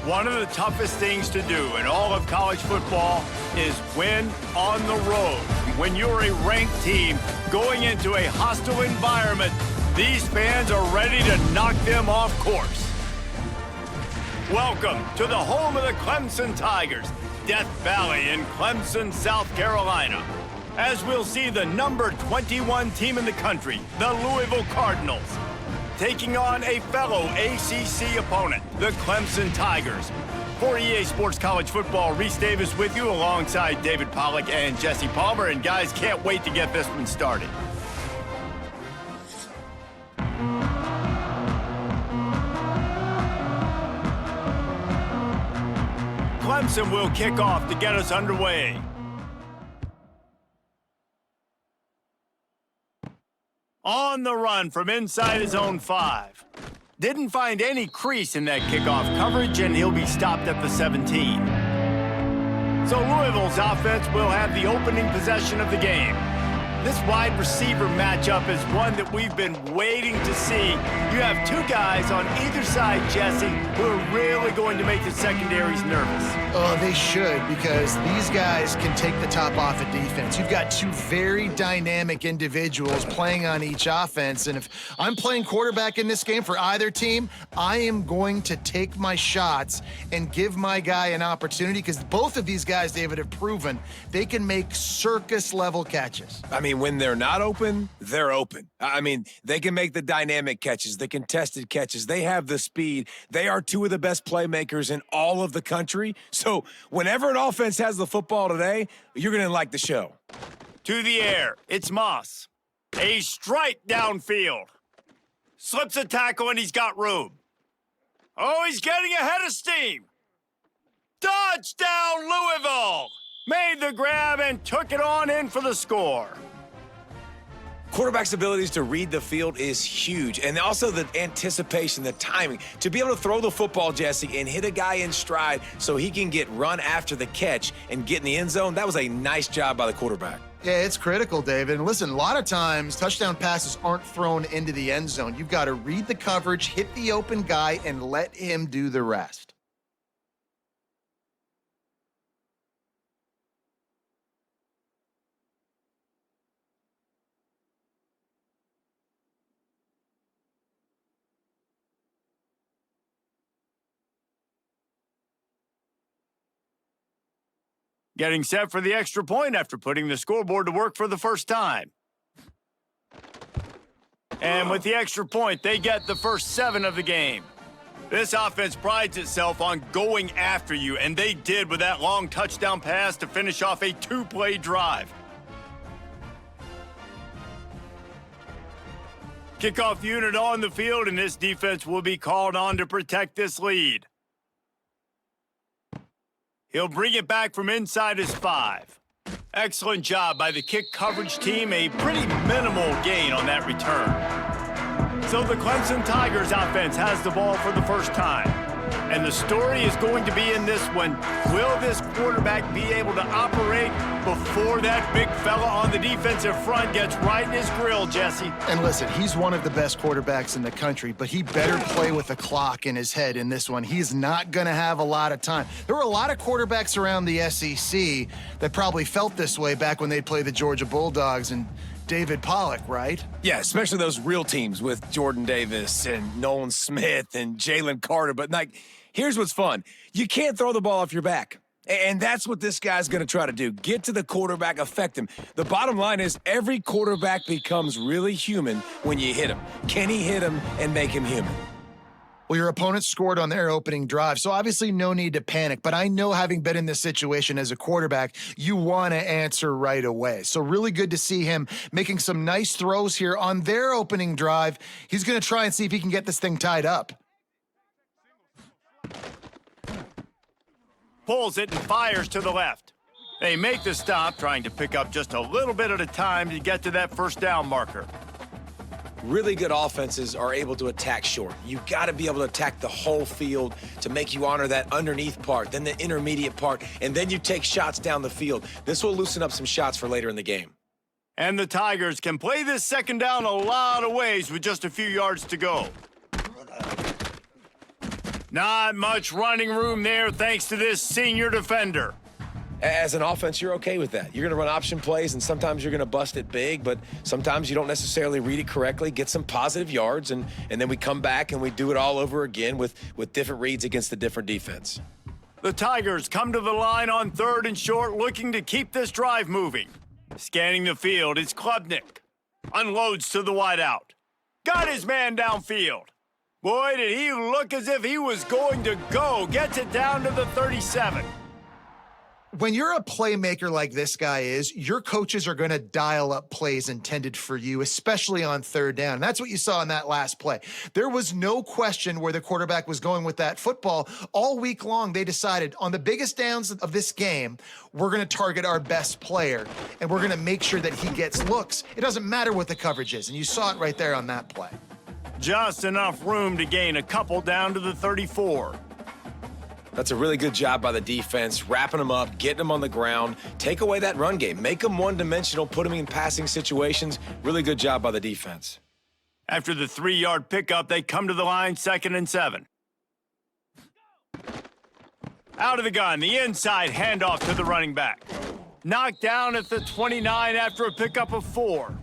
One of the toughest things to do in all of college football is win on the road. When you're a ranked team going into a hostile environment, these fans are ready to knock them off course. Welcome to the home of the Clemson Tigers, Death Valley in Clemson, South Carolina. As we'll see the number 21 team in the country, the Louisville Cardinals, taking on a fellow ACC opponent, the Clemson Tigers. For EA Sports College Football, Reese Davis with you alongside David Pollack and Jesse Palmer. And guys, can't wait to get this one started. Clemson will kick off to get us underway. On the run from inside his own 5. Didn't find any crease in that kickoff coverage, and he'll be stopped at the 17. So Louisville's offense will have the opening possession of the game. This wide receiver matchup is one that we've been waiting to see. You have two guys on either side, Jesse, who are really going to make the secondaries nervous. Oh, they should, because these guys can take the top off of defense. You've got two very dynamic individuals playing on each offense, and if I'm playing quarterback in this game for either team, I am going to take my shots and give my guy an opportunity, because both of these guys, David, have proven they can make circus-level catches. I mean, when they're not open, they're open. I mean, they can make the dynamic catches, the contested catches. They have the speed. They are two of the best playmakers in all of the country. So whenever an offense has the football today, you're going to like the show. To the air, it's Moss. A strike downfield. Slips a tackle and he's got room. Oh, he's getting ahead of steam. Touchdown, Louisville! Made the grab and took it on in for the score. Quarterback's abilities to read the field is huge, and also the anticipation, the timing. To be able to throw the football, Jesse, and hit a guy in stride so he can get run after the catch and get in the end zone, that was a nice job by the quarterback. Yeah, it's critical, David. And listen, a lot of times touchdown passes aren't thrown into the end zone. You've got to read the coverage, hit the open guy, and let him do the rest. Getting set for the extra point after putting the scoreboard to work for the first time. And with the extra point, they get the first 7 of the game. This offense prides itself on going after you, and they did with that long touchdown pass to finish off a 2-play drive. Kickoff unit on the field, and this defense will be called on to protect this lead. He'll bring it back from inside his 5. Excellent job by the kick coverage team. A pretty minimal gain on that return. So the Clemson Tigers offense has the ball for the first time. And the story is going to be in this one. Will this quarterback be able to operate before that big fella on the defensive front gets right in his grill, Jesse? And listen, he's one of the best quarterbacks in the country, but he better play with a clock in his head in this one. He's not going to have a lot of time. There were a lot of quarterbacks around the SEC that probably felt this way back when they played the Georgia Bulldogs and David Pollack, right? Yeah, especially those real teams with Jordan Davis and Nolan Smith and Jalen Carter. But, like, here's what's fun. You can't throw the ball off your back. And that's what this guy's going to try to do. Get to the quarterback, affect him. The bottom line is every quarterback becomes really human when you hit him. Can he hit him and make him human? Well, your opponent scored on their opening drive, so obviously no need to panic. But I know, having been in this situation as a quarterback, you want to answer right away. So really good to see him making some nice throws here on their opening drive. He's going to try and see if he can get this thing tied up. Pulls it and fires to the left. They make the stop, trying to pick up just a little bit at a time to get to that first down marker. Really good offenses are able to attack short. You've got to be able to attack the whole field to make you honor that underneath part, then the intermediate part, and then you take shots down the field. This will loosen up some shots for later in the game. And the Tigers can play this second down a lot of ways with just a few yards to go. Not much running room there thanks to this senior defender. As an offense, you're okay with that. You're going to run option plays, and sometimes you're going to bust it big, but sometimes you don't necessarily read it correctly, get some positive yards, and then we come back and we do it all over again with different reads against the different defense. The Tigers come to the line on 3rd and short, looking to keep this drive moving. Scanning the field, it's Klubnik. Unloads to the wideout. Got his man downfield. Boy, did he look as if he was going to go. Gets it down to the 37. When you're a playmaker like this guy is, your coaches are going to dial up plays intended for you, especially on 3rd down. And that's what you saw in that last play. There was no question where the quarterback was going with that football. All week long, they decided on the biggest downs of this game, we're going to target our best player, and we're going to make sure that he gets looks. It doesn't matter what the coverage is, and you saw it right there on that play. Just enough room to gain a couple down to the 34. That's a really good job by the defense, wrapping them up, getting them on the ground, take away that run game, make them one-dimensional, put them in passing situations. Really good job by the defense. After the 3-yard pickup, they come to the line 2nd and 7. Out of the gun, the inside handoff to the running back. Knocked down at the 29 after a pickup of 4.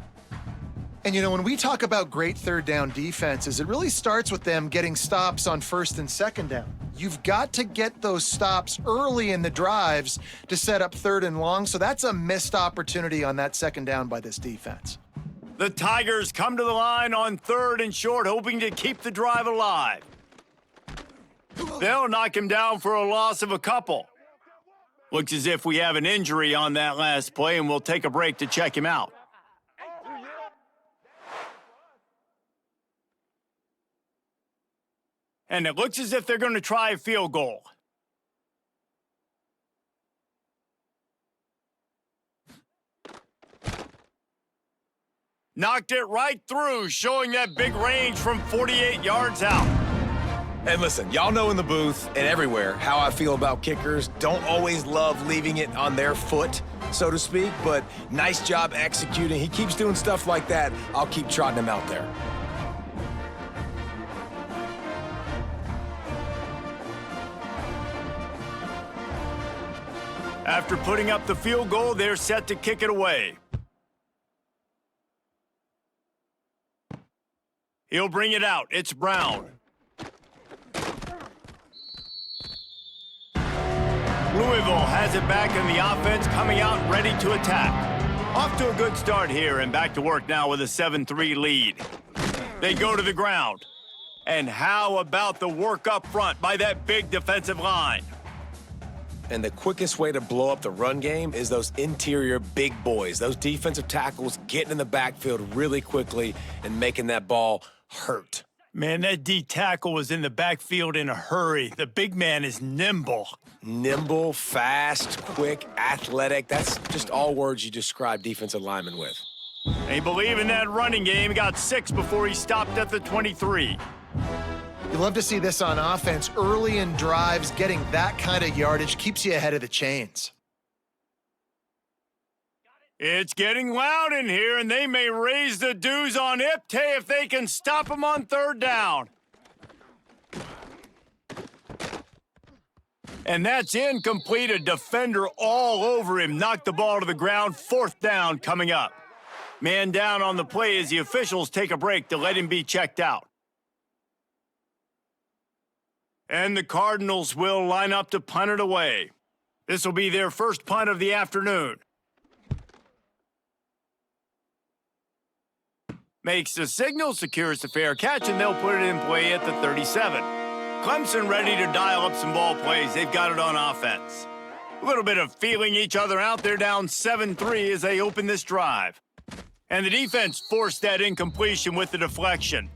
And, you know, when we talk about great 3rd down defenses, it really starts with them getting stops on 1st and 2nd down. You've got to get those stops early in the drives to set up 3rd and long, so that's a missed opportunity on that 2nd down by this defense. The Tigers come to the line on 3rd and short, hoping to keep the drive alive. They'll knock him down for a loss of a couple. Looks as if we have an injury on that last play, and we'll take a break to check him out. And it looks as if they're going to try a field goal. Knocked it right through, showing that big range from 48 yards out. And listen, y'all know in the booth and everywhere how I feel about kickers. Don't always love leaving it on their foot, so to speak, but nice job executing. He keeps doing stuff like that. I'll keep trotting him out there. After putting up the field goal, they're set to kick it away. He'll bring it out. It's Brown. Louisville has it back in the offense, coming out ready to attack. Off to a good start here and back to work now with a 7-3 lead. They go to the ground. And how about the work up front by that big defensive line? And the quickest way to blow up the run game is those interior big boys, those defensive tackles getting in the backfield really quickly and making that ball hurt. Man, that D tackle was in the backfield in a hurry. The big man is nimble. Nimble, fast, quick, athletic. That's just all words you describe defensive linemen with. They believe in that running game. He got 6 before he stopped at the 23. You love to see this on offense. Early in drives, getting that kind of yardage keeps you ahead of the chains. It's getting loud in here, and they may raise the dues on Iptay if they can stop him on 3rd down. And that's incomplete. A defender all over him. Knocked the ball to the ground. 4th down coming up. Man down on the play as the officials take a break to let him be checked out. And the Cardinals will line up to punt it away. This will be their first punt of the afternoon. Makes the signal, secures the fair catch, and they'll put it in play at the 37. Clemson ready to dial up some ball plays. They've got it on offense. A little bit of feeling each other out. They're down 7-3 as they open this drive. And the defense forced that incompletion with the deflection.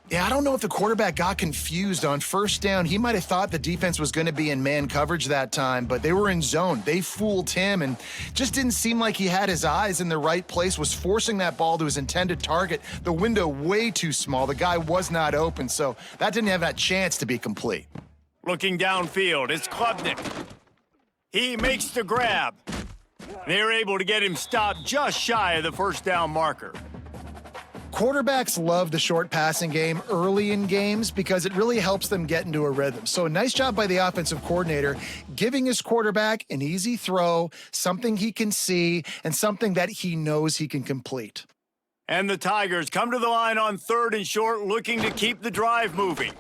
Yeah, I don't know if the quarterback got confused on 1st down. He might have thought the defense was going to be in man coverage that time, but they were in zone. They fooled him and just didn't seem like he had his eyes in the right place, was forcing that ball to his intended target. The window way too small. The guy was not open, so that didn't have that chance to be complete. Looking downfield, it's Klubnik. He makes the grab. They're able to get him stopped just shy of the 1st down marker. Quarterbacks love the short passing game early in games because it really helps them get into a rhythm. So a nice job by the offensive coordinator giving his quarterback an easy throw, something he can see, and something that he knows he can complete. And the Tigers come to the line on 3rd and short, looking to keep the drive moving.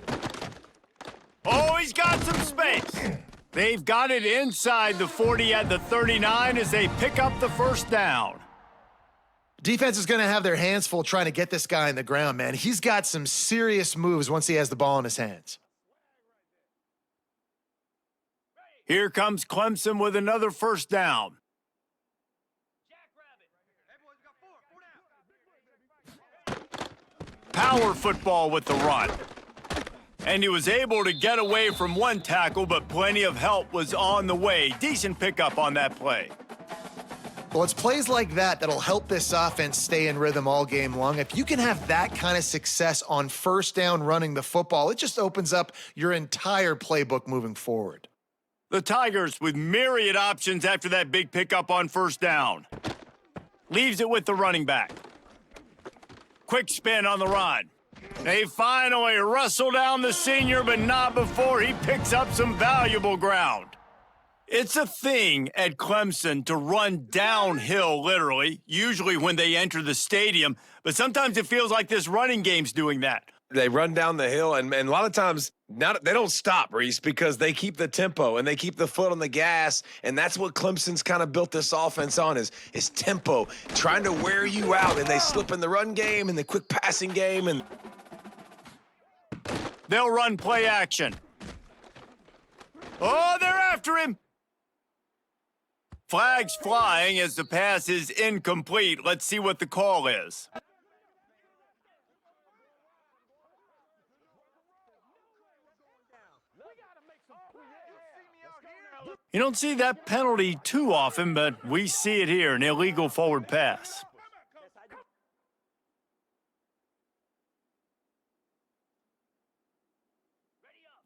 Oh, he's got some space. They've got it inside the 40 at the 39 as they pick up the first down. Defense is going to have their hands full trying to get this guy in the ground, man. He's got some serious moves once he has the ball in his hands. Here comes Clemson with another first down. Power football with the run. And he was able to get away from one tackle, but plenty of help was on the way. Decent pickup on that play. Well, it's plays like that that'll help this offense stay in rhythm all game long. If you can have that kind of success on first down running the football, it just opens up your entire playbook moving forward. The Tigers with myriad options after that big pickup on first down. Leaves it with the running back. Quick spin on the run. They finally wrestle down the senior, but not before he picks up some valuable ground. It's a thing at Clemson to run downhill, literally, usually when they enter the stadium, but sometimes it feels like this running game's doing that. They run down the hill, and a lot of times they don't stop, Reese, because they keep the tempo and they keep the foot on the gas, and that's what Clemson's kind of built this offense on is tempo, trying to wear you out, and they slip in the run game and the quick passing game. And they'll run play action. Oh, they're after him. Flags flying as the pass is incomplete. Let's see what the call is. You don't see that penalty too often, but we see it here, an illegal forward pass.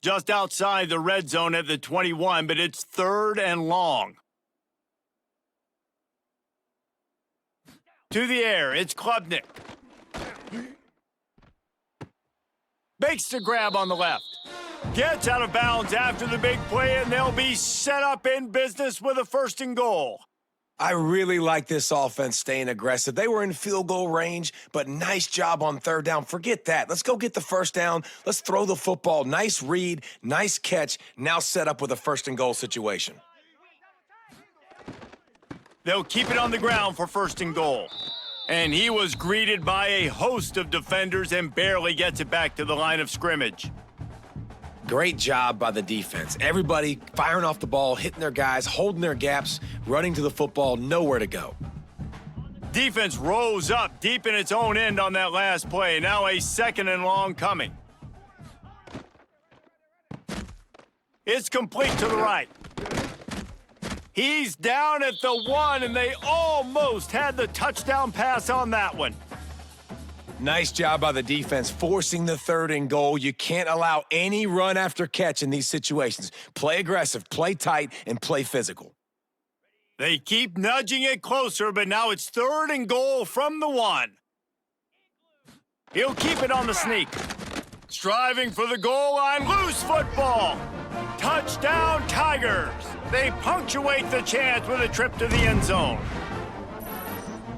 Just outside the red zone at the 21, but it's 3rd and long. To the air, it's Klubnik. Makes the grab on the left. Gets out of bounds after the big play, and they'll be set up in business with a 1st and goal. I really like this offense staying aggressive. They were in field goal range, but nice job on 3rd down. Forget that. Let's go get the 1st down. Let's throw the football. Nice read, nice catch. Now set up with a 1st and goal situation. They'll keep it on the ground for 1st and goal. And he was greeted by a host of defenders and barely gets it back to the line of scrimmage. Great job by the defense. Everybody firing off the ball, hitting their guys, holding their gaps, running to the football, nowhere to go. Defense rose up deep in its own end on that last play. Now a 2nd and long coming. It's complete to the right. He's down at the 1, and they almost had the touchdown pass on that one. Nice job by the defense, forcing the 3rd and goal. You can't allow any run after catch in these situations. Play aggressive, play tight, and play physical. They keep nudging it closer, but now it's 3rd and goal from the 1. He'll keep it on the sneak. Striving for the goal line, loose football. Touchdown, Tigers. They punctuate the chance with a trip to the end zone.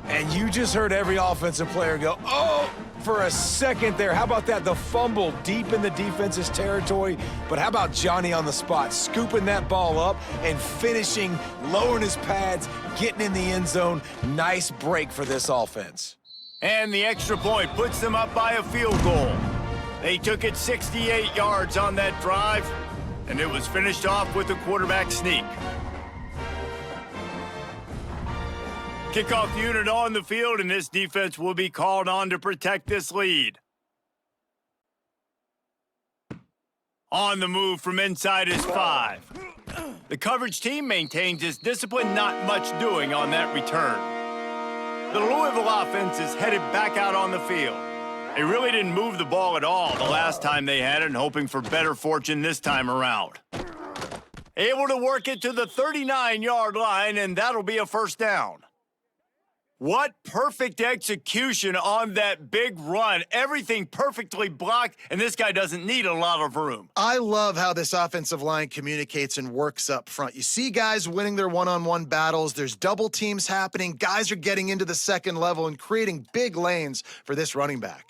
And you just heard every offensive player go, oh, for a second there. How about that? The fumble deep in the defense's territory. But how about Johnny on the spot, scooping that ball up and finishing, lowering his pads, getting in the end zone. Nice break for this offense. And the extra point puts them up by a field goal. They took it 68 yards on that drive, and it was finished off with a quarterback sneak. Kickoff unit on the field, and this defense will be called on to protect this lead. On the move from inside is 5. The coverage team maintains its discipline, not much doing on that return. The Louisville offense is headed back out on the field. They really didn't move the ball at all the last time they had it, and hoping for better fortune this time around. Able to work it to the 39-yard line, and that'll be a 1st down. What perfect execution on that big run. Everything perfectly blocked, and this guy doesn't need a lot of room. I love how this offensive line communicates and works up front. You see guys winning their one-on-one battles. There's double teams happening. Guys are getting into the second level and creating big lanes for this running back.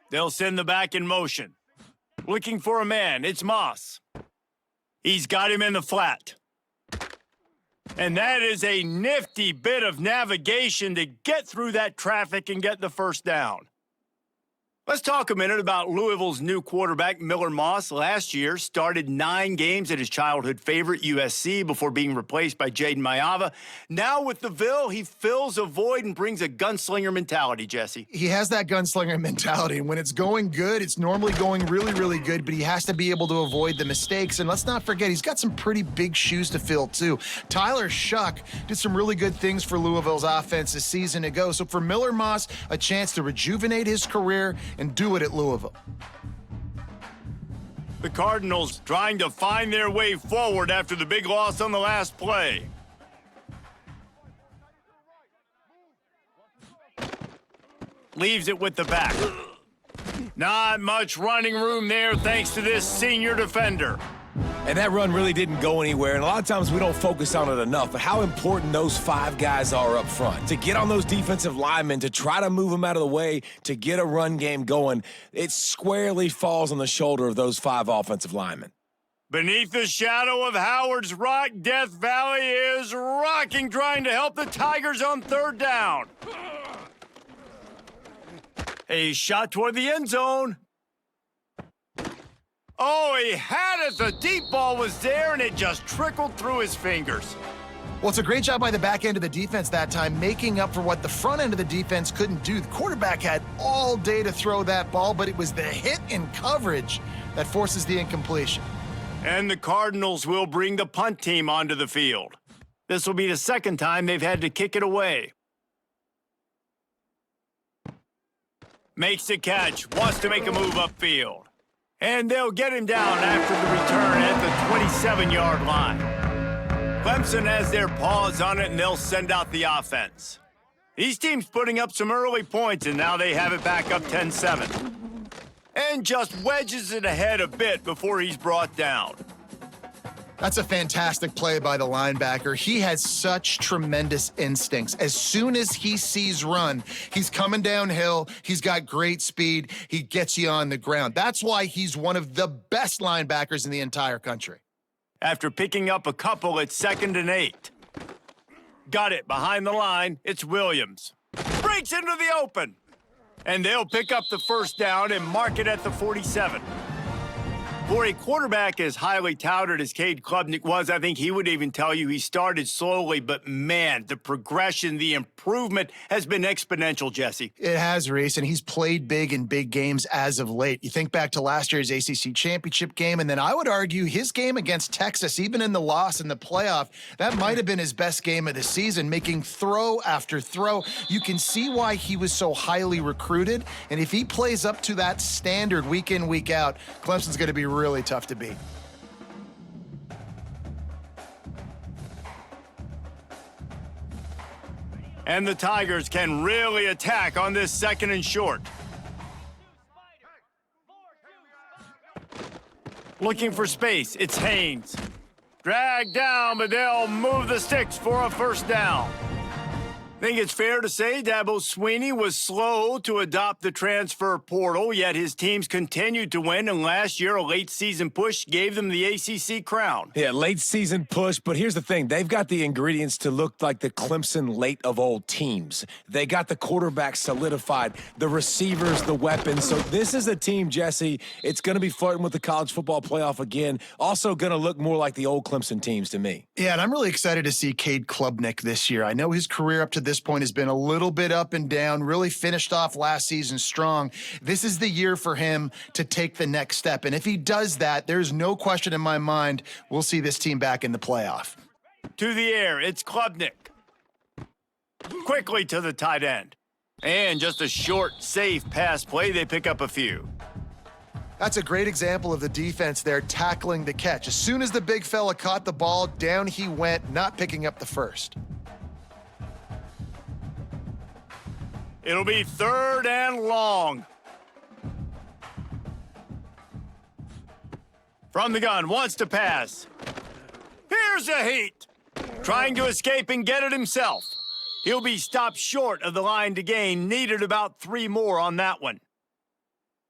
They'll send the back in motion. Looking for a man. It's Moss. He's got him in the flat. And that is a nifty bit of navigation to get through that traffic and get the first down. Let's talk a minute about Louisville's new quarterback, Miller Moss. Last year, started 9 games at his childhood favorite, USC, before being replaced by Jaden Maiava. Now with the Ville, he fills a void and brings a gunslinger mentality, Jesse. He has that gunslinger mentality, and when it's going good, it's normally going really, really good, but he has to be able to avoid the mistakes. And let's not forget, he's got some pretty big shoes to fill, too. Tyler Shuck did some really good things for Louisville's offense a season ago. So for Miller Moss, a chance to rejuvenate his career and do it at Louisville. The Cardinals trying to find their way forward after the big loss on the last play. Leaves it with the back. Not much running room there thanks to this senior defender. And that run really didn't go anywhere, and a lot of times we don't focus on it enough, but how important those 5 guys are up front. To get on those defensive linemen, to try to move them out of the way, to get a run game going, it squarely falls on the shoulder of those 5 offensive linemen. Beneath the shadow of Howard's Rock, Death Valley is rocking, trying to help the Tigers on 3rd down. A shot toward the end zone. Oh, he had it. The deep ball was there, and it just trickled through his fingers. Well, it's a great job by the back end of the defense that time, making up for what the front end of the defense couldn't do. The quarterback had all day to throw that ball, but it was the hit in coverage that forces the incompletion. And the Cardinals will bring the punt team onto the field. This will be the 2nd time they've had to kick it away. Makes the catch, wants to make a move upfield. And they'll get him down after the return at the 27-yard line. Clemson has their paws on it, and they'll send out the offense. These teams putting up some early points, and now they have it back up 10-7. And just wedges it ahead a bit before he's brought down. That's a fantastic play by the linebacker. He has such tremendous instincts. As soon as he sees run, he's coming downhill. He's got great speed. He gets you on the ground. That's why he's one of the best linebackers in the entire country. After picking up a couple at 2nd and 8. Got it behind the line. It's Williams. Breaks into the open. And they'll pick up the 1st down and mark it at the 47. For a quarterback as highly touted as Cade Klubnik was, I think he would even tell you he started slowly, but man, the progression, the improvement has been exponential, Jesse. It has, Reese, and he's played big in big games as of late. You think back to last year's ACC championship game, and then I would argue his game against Texas, even in the loss in the playoff, that might have been his best game of the season, making throw after throw. You can see why he was so highly recruited, and if he plays up to that standard week in, week out, Clemson's going to be really tough to beat. And the Tigers can really attack on this 2nd and short. Looking for space, it's Haynes. Dragged down, but they'll move the sticks for a 1st down. I think it's fair to say Dabo Swinney was slow to adopt the transfer portal, yet his teams continued to win, and last year a late-season push gave them the ACC crown. Yeah, late-season push, but here's the thing. They've got the ingredients to look like the Clemson late-of-old teams. They got the quarterback solidified, the receivers, the weapons. So this is a team, Jesse, it's going to be flirting with the college football playoff again. Also going to look more like the old Clemson teams to me. Yeah, and I'm really excited to see Cade Klubnik this year. I know his career up to this point has been a little bit up and down, really finished off last season strong. This is the year for him to take the next step. And if he does that, there's no question in my mind we'll see this team back in the playoff. To the air, it's Klubnik. Quickly to the tight end. And just a short, safe pass play, they pick up a few. That's a great example of the defense there tackling the catch. As soon as the big fella caught the ball, down he went, not picking up the first. It'll be 3rd and long. From the gun, wants to pass. Here's a heat. Trying to escape and get it himself. He'll be stopped short of the line to gain. Needed about 3 more on that one.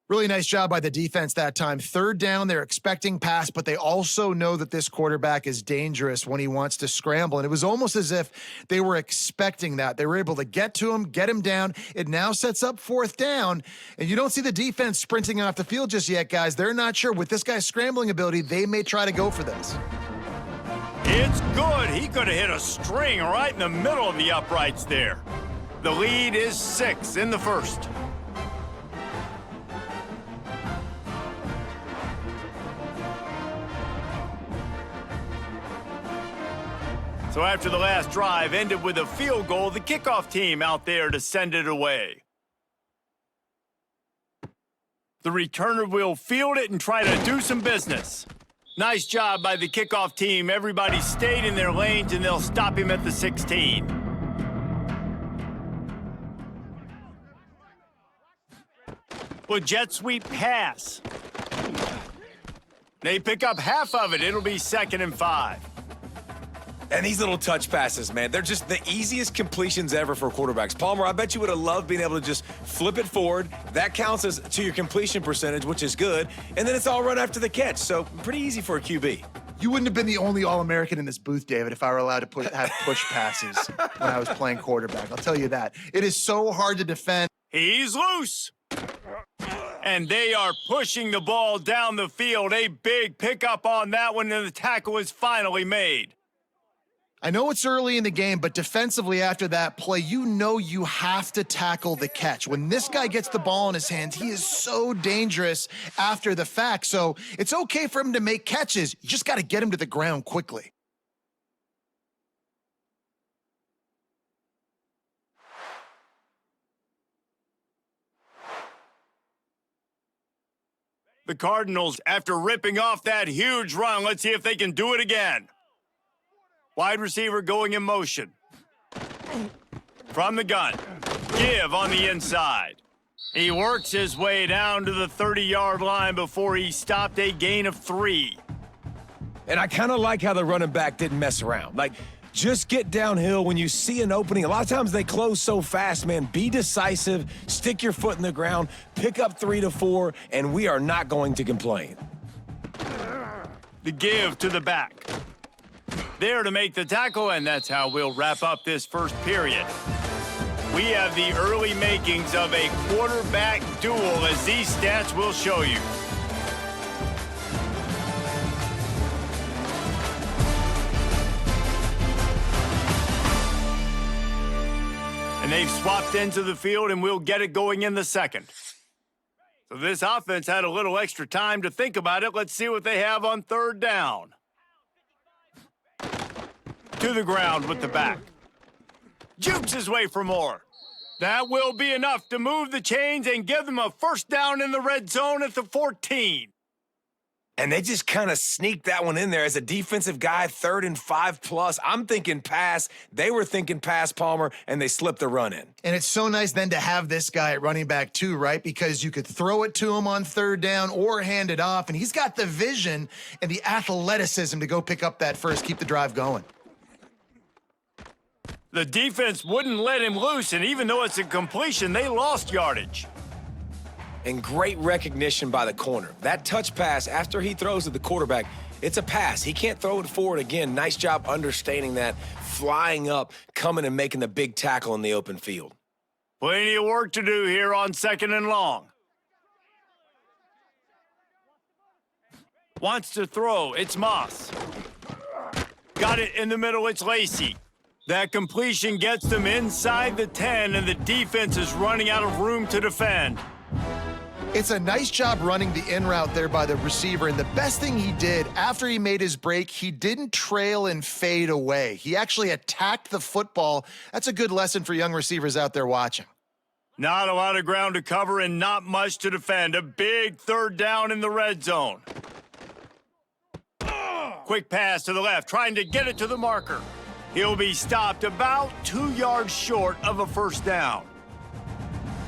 Really nice job by the defense that time. 3rd down, they're expecting pass, but they also know that this quarterback is dangerous when he wants to scramble. And it was almost as if they were expecting that. They were able to get to him, get him down. It now sets up 4th down. And you don't see the defense sprinting off the field just yet, guys. They're not sure. With this guy's scrambling ability, they may try to go for this. It's good. He could have hit a string right in the middle of the uprights there. The lead is 6 in the 1st. So after the last drive ended with a field goal, the kickoff team out there to send it away. The returner will field it and try to do some business. Nice job by the kickoff team. Everybody stayed in their lanes, and they'll stop him at the 16. With jet sweep pass. They pick up half of it. It'll be 2nd and 5. And these little touch passes, man, they're just the easiest completions ever for quarterbacks. Palmer, I bet you would have loved being able to just flip it forward. That counts as to your completion percentage, which is good. And then it's all run after the catch. So pretty easy for a QB. You wouldn't have been the only All-American in this booth, David, if I were allowed to have push passes when I was playing quarterback. I'll tell you that. It is so hard to defend. He's loose. And they are pushing the ball down the field. A big pickup on that one, and the tackle is finally made. I know it's early in the game, but defensively after that play, you know you have to tackle the catch. When this guy gets the ball in his hands, he is so dangerous after the fact. So it's okay for him to make catches. You just got to get him to the ground quickly. The Cardinals, after ripping off that huge run, let's see if they can do it again. Wide receiver going in motion. From the gun. Give on the inside. He works his way down to the 30-yard line before he stopped, a gain of 3. And I kind of like how the running back didn't mess around. Like, just get downhill when you see an opening. A lot of times they close so fast, man. Be decisive, stick your foot in the ground, pick up 3 to 4, and we are not going to complain. The give to the back. There to make the tackle, and that's how we'll wrap up this first period. We have the early makings of a quarterback duel, as these stats will show you. And they've swapped into the field, and we'll get it going in the 2nd. So this offense had a little extra time to think about it. Let's see what they have on 3rd down. To the ground with the back. Jukes his way for more. That will be enough to move the chains and give them a 1st down in the red zone at the 14. And they just kind of sneaked that one in there as a defensive guy, 3rd and 5+. I'm thinking pass. They were thinking pass, Palmer, and they slipped the run in. And it's so nice then to have this guy at running back too, right? Because you could throw it to him on 3rd down or hand it off, and he's got the vision and the athleticism to go pick up that first, keep the drive going. The defense wouldn't let him loose, and even though it's a completion, they lost yardage. And great recognition by the corner. That touch pass after he throws to the quarterback, it's a pass. He can't throw it forward again. Nice job understanding that, flying up, coming and making the big tackle in the open field. Plenty of work to do here on 2nd and long. Wants to throw. It's Moss. Got it in the middle. It's Lacey. That completion gets them inside the 10, and the defense is running out of room to defend. It's a nice job running the in route there by the receiver, and the best thing he did after he made his break, he didn't trail and fade away. He actually attacked the football. That's a good lesson for young receivers out there watching. Not a lot of ground to cover and not much to defend. A big 3rd down in the red zone. Quick pass to the left, trying to get it to the marker. He'll be stopped about 2 yards short of a 1st down.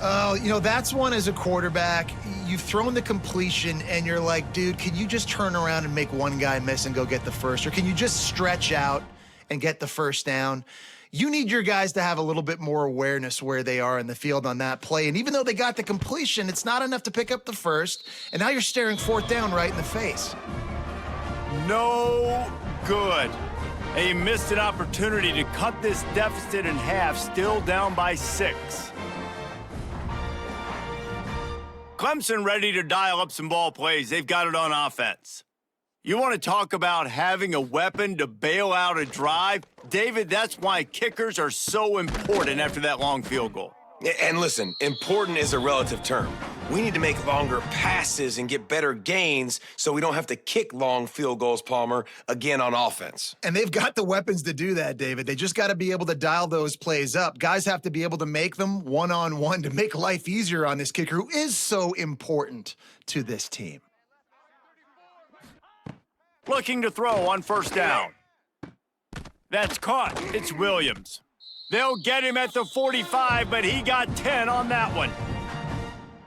Oh, that's one as a quarterback. You've thrown the completion, and you're like, dude, can you just turn around and make one guy miss and go get the first? Or can you just stretch out and get the first down? You need your guys to have a little bit more awareness where they are in the field on that play. And even though they got the completion, it's not enough to pick up the first. And now you're staring fourth down right in the face. No good. They missed an opportunity to cut this deficit in half, still down by 6. Clemson ready to dial up some ball plays. They've got it on offense. You want to talk about having a weapon to bail out a drive? David, that's why kickers are so important after that long field goal. And listen, important is a relative term. We need to make longer passes and get better gains so we don't have to kick long field goals, Palmer, again on offense. And they've got the weapons to do that, David. They just got to be able to dial those plays up. Guys have to be able to make them one-on-one to make life easier on this kicker who is so important to this team. Looking to throw on first down. That's caught. It's Williams. They'll get him at the 45, but he got 10 on that one.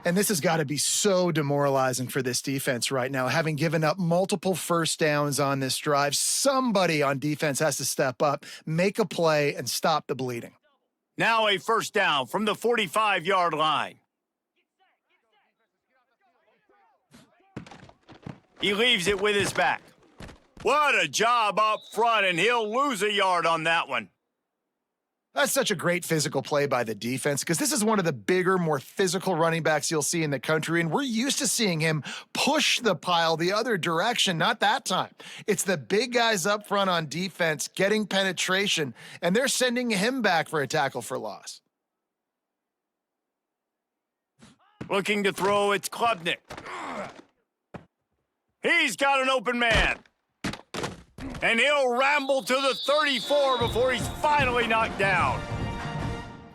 And this has got to be so demoralizing for this defense right now. Having given up multiple first downs on this drive, somebody on defense has to step up, make a play, and stop the bleeding. Now a first down from the 45-yard line. He leaves it with his back. What a job up front, and he'll lose a yard on that one. That's such a great physical play by the defense because this is one of the bigger, more physical running backs you'll see in the country, and we're used to seeing him push the pile the other direction. Not that time. It's the big guys up front on defense getting penetration, and they're sending him back for a tackle for loss. Looking to throw, it's Klubnik. He's got an open man. And he'll ramble to the 34 before he's finally knocked down.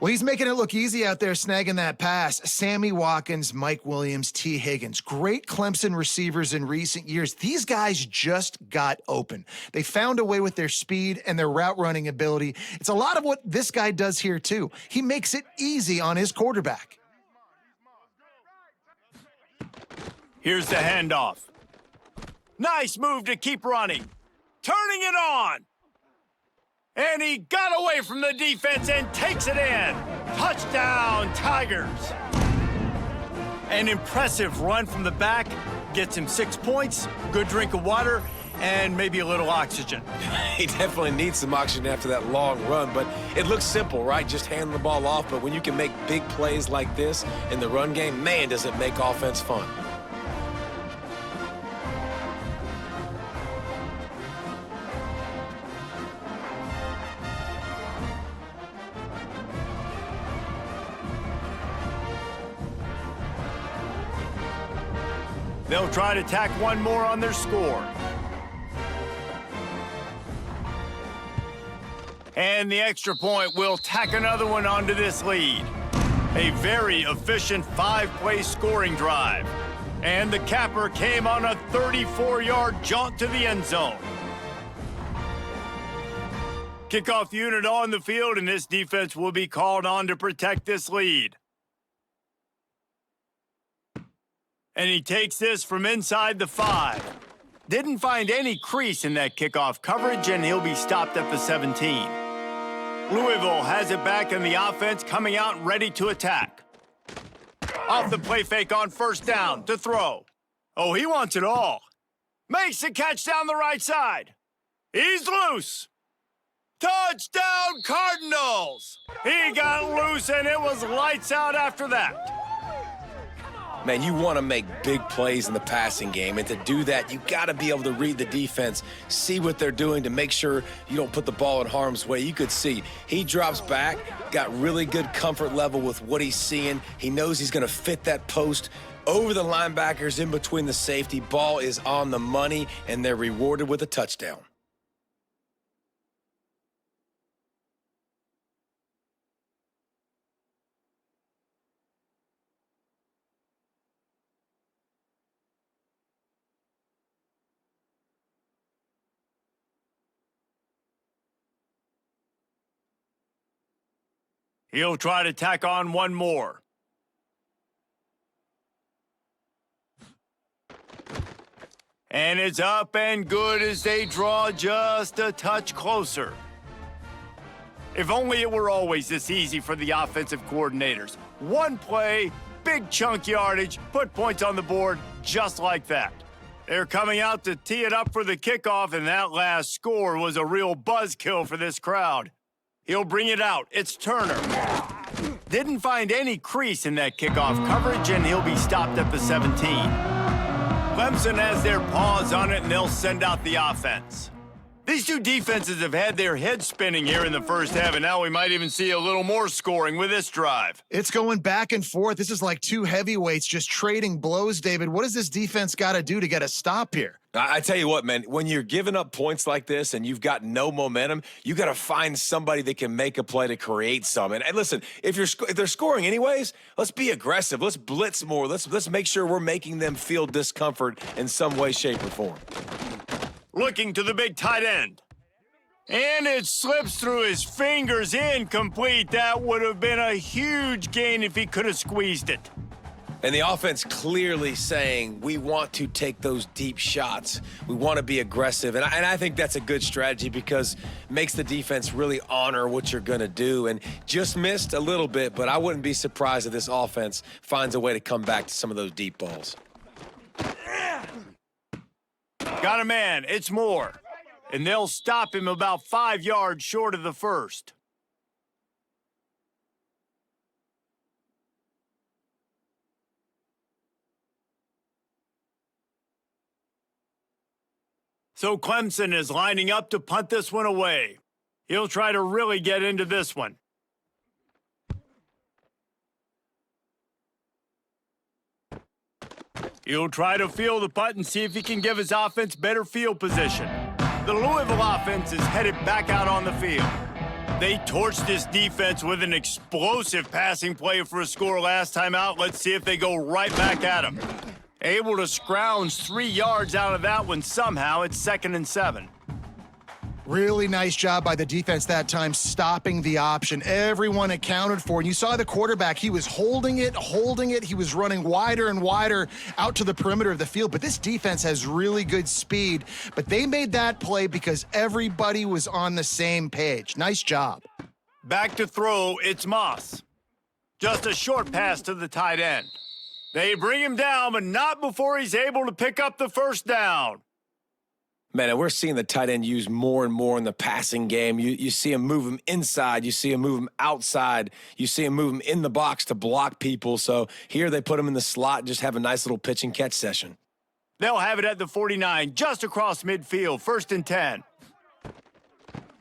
Well, he's making it look easy out there snagging that pass. Sammy Watkins, Mike Williams, T. Higgins. Great Clemson receivers in recent years. These guys just got open. They found a way with their speed and their route running ability. It's a lot of what this guy does here, too. He makes it easy on his quarterback. Here's the handoff. Nice move to keep running. Turning it on. And he got away from the defense and takes it in. Touchdown, Tigers. An impressive run from the back. Gets him 6 points, good drink of water, and maybe a little oxygen. He definitely needs some oxygen after that long run, but it looks simple, right? Just hand the ball off, but when you can make big plays like this in the run game, man, does it make offense fun. They'll try to tack one more on their score. And the extra point will tack another one onto this lead. A very efficient 5-play scoring drive. And the capper came on a 34-yard jaunt to the end zone. Kickoff unit on the field, and this defense will be called on to protect this lead. And he takes this from inside the 5. Didn't find any crease in that kickoff coverage, and he'll be stopped at the 17. Louisville has it back in the offense, coming out ready to attack. Off the play fake on first down to throw. Oh, he wants it all. Makes the catch down the right side. He's loose. Touchdown, Cardinals! He got loose, and it was lights out after that. Man, you want to make big plays in the passing game, and to do that, you got to be able to read the defense, see what they're doing to make sure you don't put the ball in harm's way. You could see he drops back, got really good comfort level with what he's seeing. He knows he's going to fit that post over the linebackers in between the safety. Ball is on the money, and they're rewarded with a touchdown. He'll try to tack on one more. And it's up and good as they draw just a touch closer. If only it were always this easy for the offensive coordinators. One play, big chunk yardage, put points on the board just like that. They're coming out to tee it up for the kickoff, and that last score was a real buzzkill for this crowd. He'll bring it out. It's Turner. Didn't find any crease in that kickoff coverage, and he'll be stopped at the 17. Clemson has their paws on it, and they'll send out the offense. These two defenses have had their heads spinning here in the first half, and now we might even see a little more scoring with this drive. It's going back and forth. This is like two heavyweights just trading blows, David. What does this defense got to do to get a stop here? I tell you what, man, when you're giving up points like this and you've got no momentum, you got to find somebody that can make a play to create some. And listen, if they're scoring anyways, let's be aggressive. Let's blitz more. Let's make sure we're making them feel discomfort in some way, shape, or form. Looking to the big tight end. And it slips through his fingers, incomplete. That would have been a huge gain if he could have squeezed it. And the offense clearly saying, we want to take those deep shots. We want to be aggressive. And I think that's a good strategy because it makes the defense really honor what you're going to do. And just missed a little bit, but I wouldn't be surprised if this offense finds a way to come back to some of those deep balls. Got a man. It's Moore. And they'll stop him about 5 yards short of the first. So Clemson is lining up to punt this one away. He'll try to really get into this one. He'll try to field the punt and see if he can give his offense better field position. The Louisville offense is headed back out on the field. They torched this defense with an explosive passing play for a score last time out. Let's see if they go right back at him. Able to scrounge 3 yards out of that one somehow. It's 2nd and 7. Really nice job by the defense that time, stopping the option. Everyone accounted for. And you saw the quarterback. He was holding it. He was running wider and wider out to the perimeter of the field. But this defense has really good speed. But they made that play because everybody was on the same page. Nice job. Back to throw, it's Moss. Just a short pass to the tight end. They bring him down, but not before he's able to pick up the first down. Man, and we're seeing the tight end used more and more in the passing game. You see him move him inside. You see him move him outside. You see him move him in the box to block people. So here they put him in the slot and just have a nice little pitch and catch session. They'll have it at the 49, just across midfield, 1st and 10.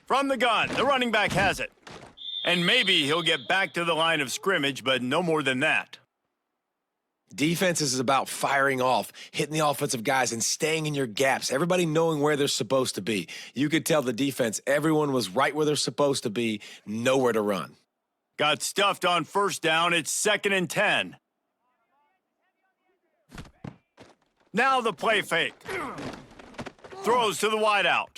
From the gun, the running back has it. And maybe he'll get back to the line of scrimmage, but no more than that. Defense is about firing off, hitting the offensive guys, and staying in your gaps. Everybody knowing where they're supposed to be. You could tell the defense, everyone was right where they're supposed to be, nowhere to run. Got stuffed on 1st down. It's 2nd and 10. Now the play fake. Throws to the wideout.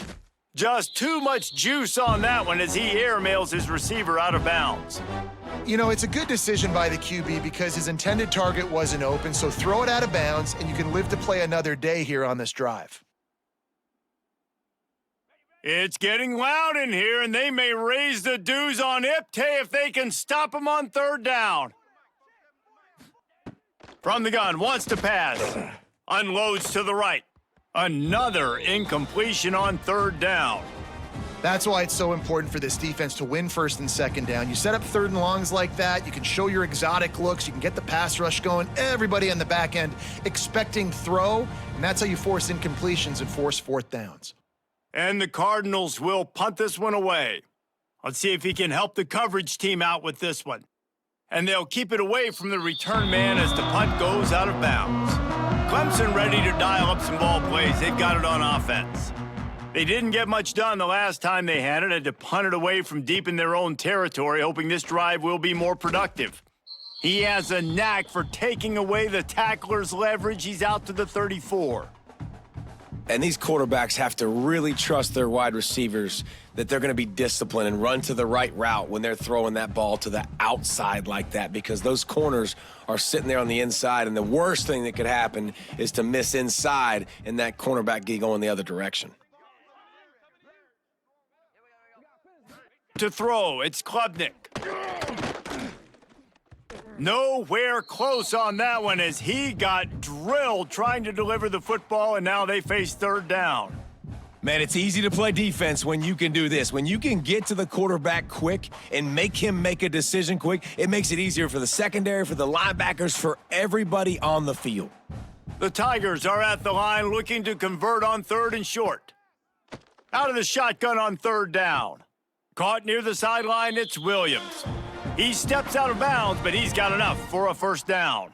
Just too much juice on that one as he airmails his receiver out of bounds. You know, it's a good decision by the QB because his intended target wasn't open, so throw it out of bounds, and you can live to play another day here on this drive. It's getting loud in here, and they may raise the dues on Iptay if they can stop him on 3rd down. From the gun, wants to pass. Unloads to the right. Another incompletion on 3rd down. That's why it's so important for this defense to win 1st and 2nd down. You set up 3rd and longs like that, you can show your exotic looks, you can get the pass rush going, everybody on the back end expecting throw, and that's how you force incompletions and force 4th downs. And the Cardinals will punt this one away. Let's see if he can help the coverage team out with this one. And they'll keep it away from the return man as the punt goes out of bounds. Clemson ready to dial up some ball plays. They've got it on offense. They didn't get much done the last time they had it. Had to punt it away from deep in their own territory, hoping this drive will be more productive. He has a knack for taking away the tackler's leverage. He's out to the 34. And these quarterbacks have to really trust their wide receivers that they're going to be disciplined and run to the right route when they're throwing that ball to the outside like that, because those corners are sitting there on the inside, and the worst thing that could happen is to miss inside and that cornerback get going the other direction. To throw, it's Klubnik. Nowhere close on that one as he got drilled trying to deliver the football, and now they face third down. Man, it's easy to play defense when you can do this. When you can get to the quarterback quick and make him make a decision quick, it makes it easier for the secondary, for the linebackers, for everybody on the field. The Tigers are at the line looking to convert on 3rd and short. Out of the shotgun on 3rd down. Caught near the sideline, it's Williams. He steps out of bounds, but he's got enough for a 1st down.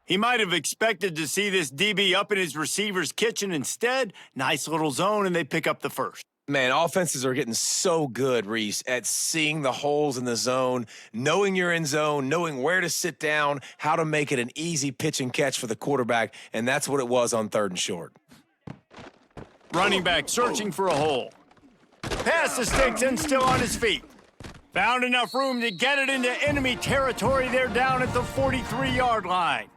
He might have expected to see this DB up in his receiver's kitchen. Instead, nice little zone, and they pick up the 1st. Man, offenses are getting so good, Reese, at seeing the holes in the zone, knowing you're in zone, knowing where to sit down, how to make it an easy pitch and catch for the quarterback, and that's what it was on 3rd and short. Running back searching for a hole. Pass to Stinson, still on his feet. Found enough room to get it into enemy territory. They're down at the 43-yard line.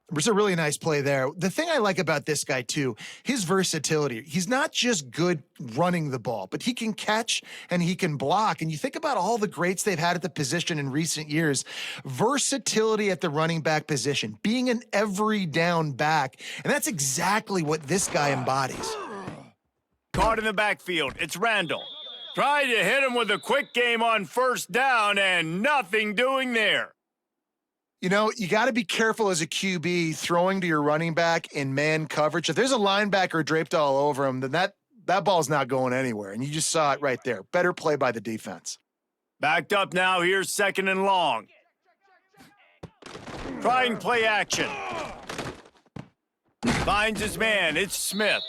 It was a really nice play there. The thing I like about this guy, too, his versatility. He's not just good running the ball, but he can catch and he can block. And you think about all the greats they've had at the position in recent years. Versatility at the running back position, being an every down back. And that's exactly what this guy embodies. Caught in the backfield, it's Randall. Tried to hit him with a quick game on 1st down, and nothing doing there. You know, you got to be careful as a QB throwing to your running back in man coverage. If there's a linebacker draped all over him, then that ball's not going anywhere, and you just saw it right there. Better play by the defense. Backed up now, here's 2nd and long. Trying play action. Finds his man, it's Smith.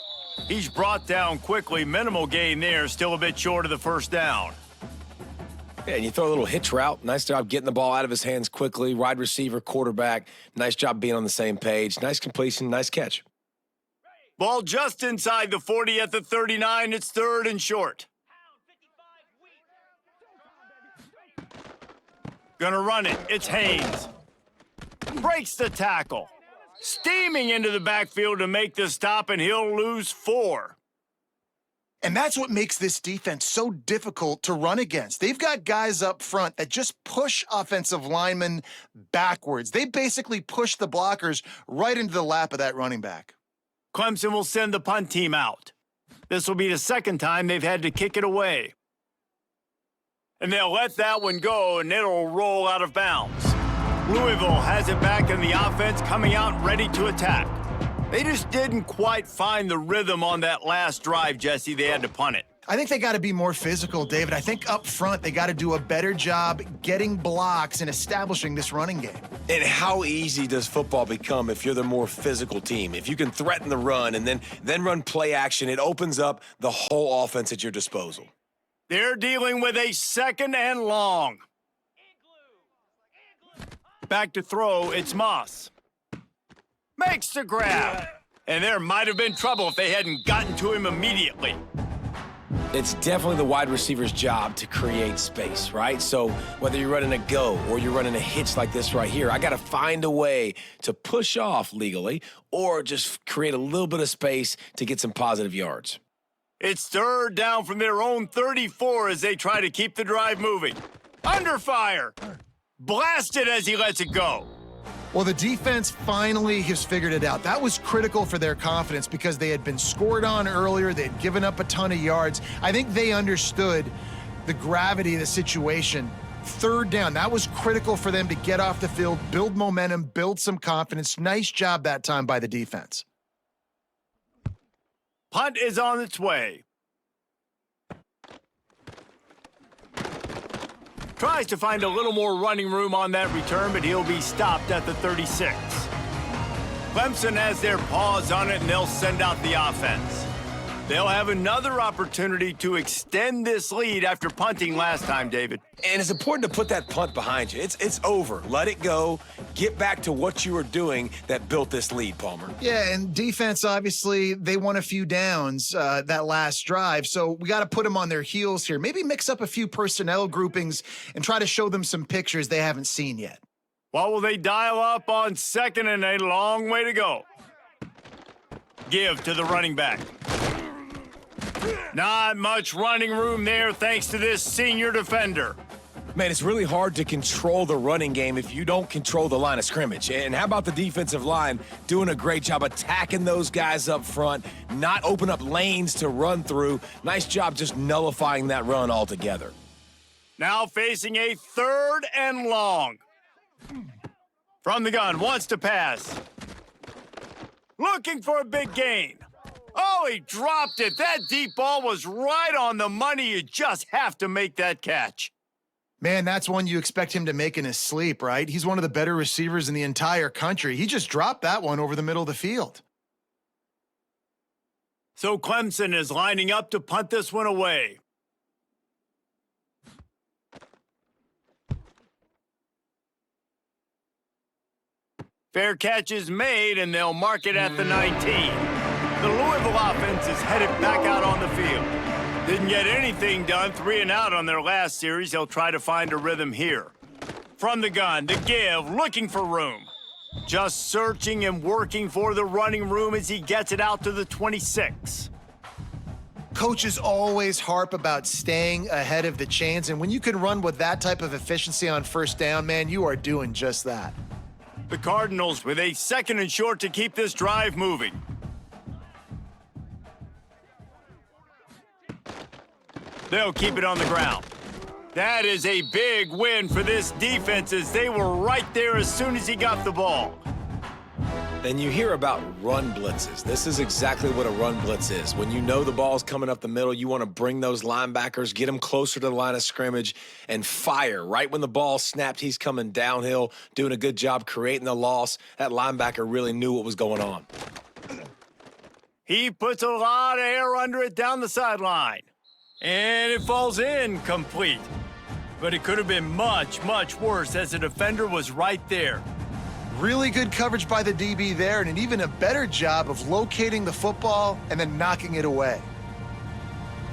He's brought down quickly. Minimal gain there, still a bit short of the 1st down. Yeah, and you throw a little hitch route. Nice job getting the ball out of his hands quickly. Wide receiver, quarterback. Nice job being on the same page. Nice completion, nice catch. Ball just inside the 40 at the 39. It's 3rd and short. Gonna run it. It's Haynes. Breaks the tackle. Steaming into the backfield to make the stop, and he'll lose 4. And that's what makes this defense so difficult to run against. They've got guys up front that just push offensive linemen backwards. They basically push the blockers right into the lap of that running back. Clemson will send the punt team out. This will be the 2nd time they've had to kick it away. And they'll let that one go, and it'll roll out of bounds. Louisville has it back in the offense, coming out ready to attack. They just didn't quite find the rhythm on that last drive, Jesse. They had to punt it. I think they got to be more physical, David. I think up front they got to do a better job getting blocks and establishing this running game. And how easy does football become if you're the more physical team? If you can threaten the run and then run play action, it opens up the whole offense at your disposal. They're dealing with a 2nd and long. Back to throw, it's Moss. Makes the grab. And there might have been trouble if they hadn't gotten to him immediately. It's definitely the wide receiver's job to create space, right? So whether you're running a go or you're running a hitch like this right here, I got to find a way to push off legally or just create a little bit of space to get some positive yards. It's 3rd down from their own 34 as they try to keep the drive moving. Under fire. Blasted as he lets it go. Well, the defense finally has figured it out. That was critical for their confidence because they had been scored on earlier. They had given up a ton of yards. I think they understood the gravity of the situation. 3rd down, that was critical for them to get off the field, build momentum, build some confidence. Nice job that time by the defense. Punt is on its way. Tries to find a little more running room on that return, but he'll be stopped at the 36. Clemson has their paws on it, and they'll send out the offense. They'll have another opportunity to extend this lead after punting last time, David. And it's important to put that punt behind you. It's over. Let it go. Get back to what you were doing that built this lead, Palmer. Yeah, and defense, obviously, they won a few downs that last drive, so we got to put them on their heels here. Maybe mix up a few personnel groupings and try to show them some pictures they haven't seen yet. What will they dial up on second and a long way to go? Give to the running back. Not much running room there thanks to this senior defender. Man, it's really hard to control the running game if you don't control the line of scrimmage. And how about the defensive line doing a great job attacking those guys up front, not open up lanes to run through. Nice job just nullifying that run altogether. Now facing a 3rd and long. From the gun, wants to pass. Looking for a big gain. Oh, he dropped it. That deep ball was right on the money. You just have to make that catch. Man, that's one you expect him to make in his sleep, right? He's one of the better receivers in the entire country. He just dropped that one over the middle of the field. So Clemson is lining up to punt this one away. Fair catch is made, and they'll mark it at the 19. The Louisville offense is headed back out on the field. Didn't get anything done, 3 and out on their last series. They'll try to find a rhythm here. From the gun, the give, looking for room. Just searching and working for the running room as he gets it out to the 26. Coaches always harp about staying ahead of the chains, and when you can run with that type of efficiency on first down, man, you are doing just that. The Cardinals with a 2nd and short to keep this drive moving. They'll keep it on the ground. That is a big win for this defense as they were right there as soon as he got the ball. Then you hear about run blitzes. This is exactly what a run blitz is. When you know the ball's coming up the middle, you want to bring those linebackers, get them closer to the line of scrimmage, and fire. Right when the ball snapped, he's coming downhill, doing a good job creating the loss. That linebacker really knew what was going on. He puts a lot of air under it down the sideline. And it falls in complete. But it could have been much, much worse as the defender was right there. Really good coverage by the DB there, and an even a better job of locating the football and then knocking it away.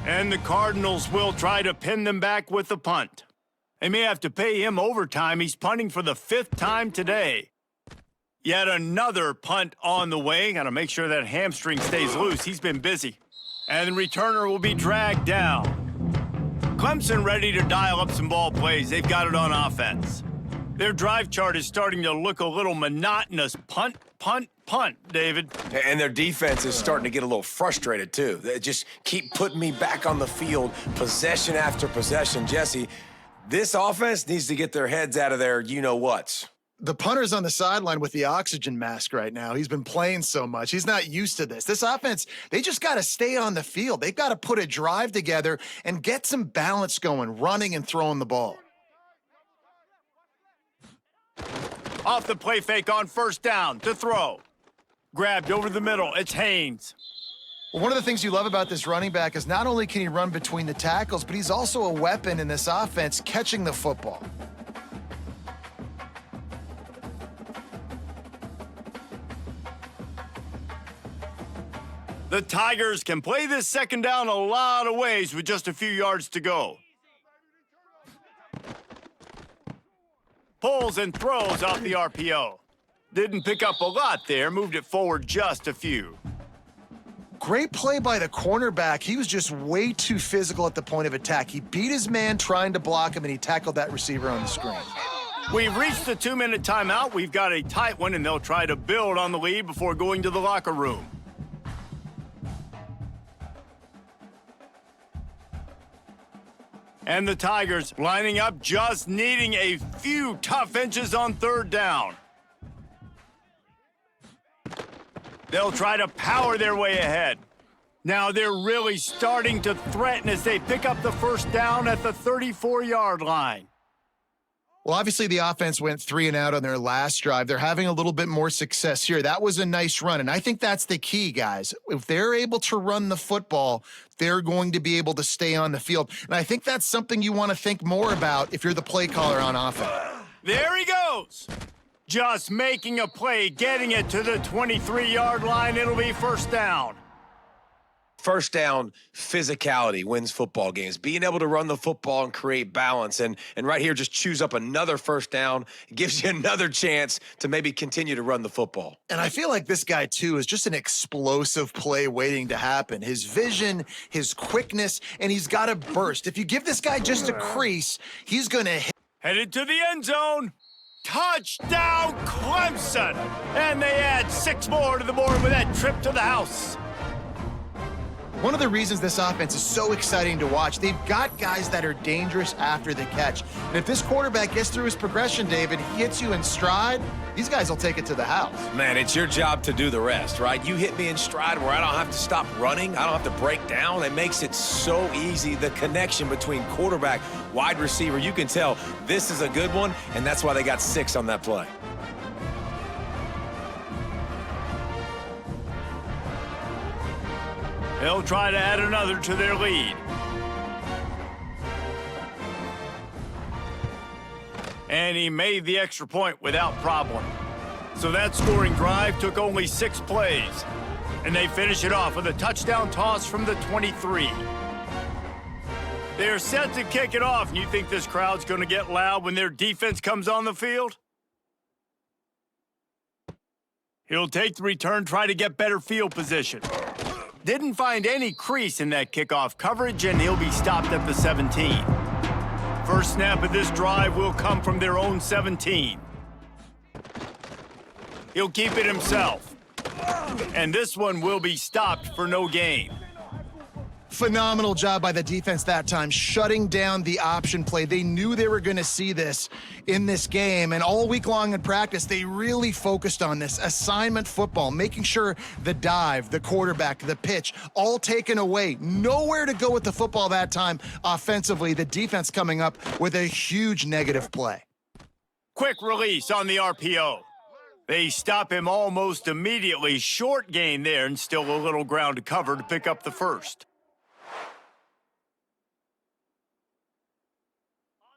And the Cardinals will try to pin them back with the punt. They may have to pay him overtime. He's punting for the 5th time today. Yet another punt on the way. Got to make sure that hamstring stays loose. He's been busy. And the returner will be dragged down. Clemson ready to dial up some ball plays. They've got it on offense. Their drive chart is starting to look a little monotonous. Punt, punt, punt, David. And their defense is starting to get a little frustrated, too. They just keep putting me back on the field, possession after possession. Jesse, this offense needs to get their heads out of their you-know-whats. The punter's on the sideline with the oxygen mask right now. He's been playing so much. He's not used to this. This offense, they just got to stay on the field. They've got to put a drive together and get some balance going, running and throwing the ball. Off the play fake on 1st down to throw. Grabbed over the middle. It's Haynes. Well, one of the things you love about this running back is not only can he run between the tackles, but he's also a weapon in this offense catching the football. The Tigers can play this 2nd down a lot of ways with just a few yards to go. Pulls and throws off the RPO. Didn't pick up a lot there, moved it forward just a few. Great play by the cornerback. He was just way too physical at the point of attack. He beat his man trying to block him, and he tackled that receiver on the screen. We've reached the 2-minute timeout. We've got a tight one, and they'll try to build on the lead before going to the locker room. And the Tigers lining up, just needing a few tough inches on 3rd down. They'll try to power their way ahead. Now they're really starting to threaten as they pick up the 1st down at the 34-yard line. Well, obviously the offense went 3 and out on their last drive. They're having a little bit more success here. That was a nice run, and I think that's the key, guys. If they're able to run the football, they're going to be able to stay on the field. And I think that's something you want to think more about if you're the play caller on offense. There he goes. Just making a play, getting it to the 23-yard line. It'll be first down. First down, physicality wins football games. Being able to run the football and create balance. And right here, just choose up another first down. It gives you another chance to maybe continue to run the football. And I feel like this guy, too, is just an explosive play waiting to happen. His vision, his quickness, and he's got a burst. If you give this guy just a crease, he's going to hit. Headed to the end zone. Touchdown, Clemson! And they add 6 more to the board with that trip to the house. One of the reasons this offense is so exciting to watch, they've got guys that are dangerous after the catch. And if this quarterback gets through his progression, David, he hits you in stride, these guys will take it to the house. Man, it's your job to do the rest, right? You hit me in stride where I don't have to stop running. I don't have to break down. It makes it so easy. The connection between quarterback, wide receiver, you can tell this is a good one, and that's why they got 6 on that play. They'll try to add another to their lead. And he made the extra point without problem. So that scoring drive took only 6 plays. And they finish it off with a touchdown toss from the 23. They're set to kick it off, and you think this crowd's going to get loud when their defense comes on the field? He'll take the return, try to get better field position. Didn't find any crease in that kickoff coverage, and he'll be stopped at the 17. First snap of this drive will come from their own 17. He'll keep it himself. And this one will be stopped for no gain. Phenomenal job by the defense that time, shutting down the option play. They knew they were going to see this in this game, and all week long in practice, they really focused on this assignment football, making sure the dive, the quarterback, the pitch, all taken away. Nowhere to go with the football that time offensively. The defense coming up with a huge negative play. Quick release on the RPO. They stop him almost immediately. Short gain there, and still a little ground to cover to pick up the first.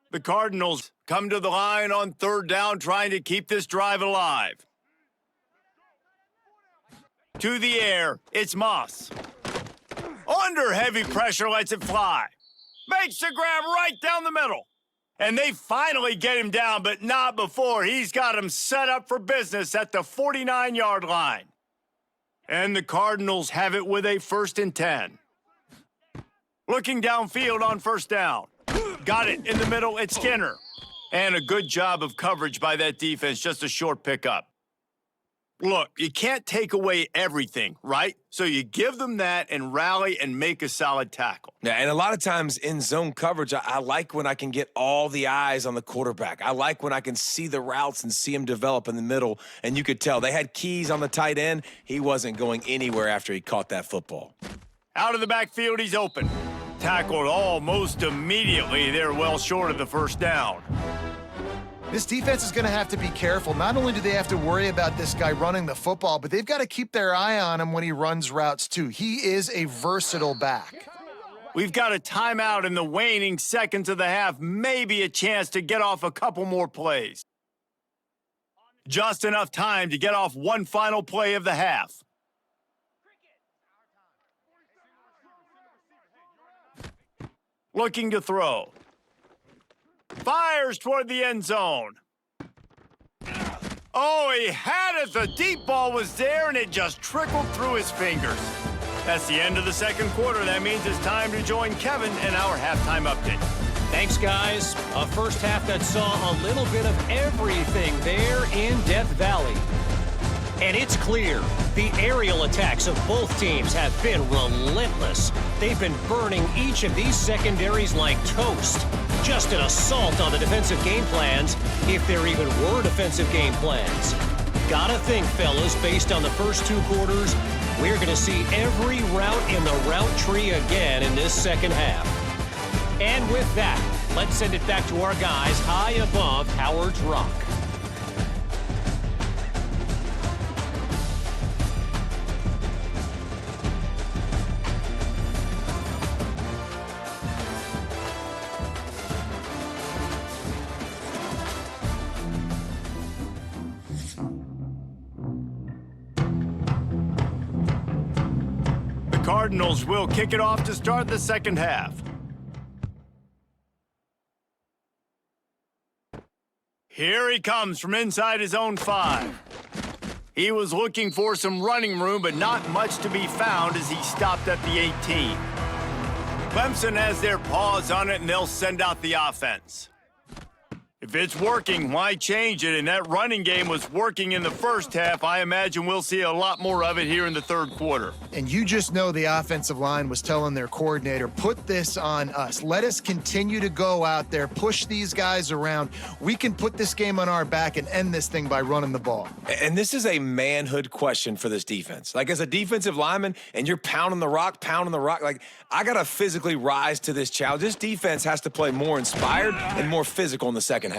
The Cardinals come to the line on 3rd down, trying to keep this drive alive. To the air, it's Moss. Under heavy pressure, lets it fly. Makes the grab right down the middle. And they finally get him down, but not before. He's got him set up for business at the 49-yard line. And the Cardinals have it with a 1st and 10. Looking downfield on 1st down. Got it in the middle, it's Skinner. And a good job of coverage by that defense, just a short pickup. Look, you can't take away everything, right? So you give them that and rally and make a solid tackle. Yeah, and a lot of times in zone coverage, I like when I can get all the eyes on the quarterback. I like when I can see the routes and see him develop in the middle. And you could tell they had keys on the tight end. He wasn't going anywhere after he caught that football. Out of the backfield, he's open. Tackled almost immediately. They're well short of the 1st down. This defense is going to have to be careful. Not only do they have to worry about this guy running the football, but they've got to keep their eye on him when he runs routes too. He is a versatile back. We've got a timeout in the waning seconds of the half. Maybe a chance to get off a couple more plays. Just enough time to get off one final play of the half. Looking to throw. Fires toward the end zone. Oh, he had it. The deep ball was there, and it just trickled through his fingers. That's the end of the 2nd quarter. That means it's time to join Kevin in our halftime update. Thanks, guys. A first half that saw a little bit of everything there in Death Valley. And it's clear, the aerial attacks of both teams have been relentless. They've been burning each of these secondaries like toast. Just an assault on the defensive game plans, if there even were defensive game plans. Gotta think, fellas, based on the first 2 quarters, we're going to see every route in the route tree again in this 2nd half. And with that, Let's send it back to our guys high above Howard's Rock. Cardinals will kick it off to start the second half. Here he comes from inside his own 5. He was looking for some running room, but not much to be found as he stopped at the 18. Clemson has their paws on it, and they'll send out the offense. If it's working, why change it? And that running game was working in the first half. I imagine we'll see a lot more of it here in the third quarter. And you just know the offensive line was telling their coordinator, put this on us. Let us continue to go out there, push these guys around. We can put this game on our back and end this thing by running the ball. And this is a manhood question for this defense. Like, as a defensive lineman, and you're pounding the rock, like, I got to physically rise to this challenge. This defense has to play more inspired and more physical in the second half.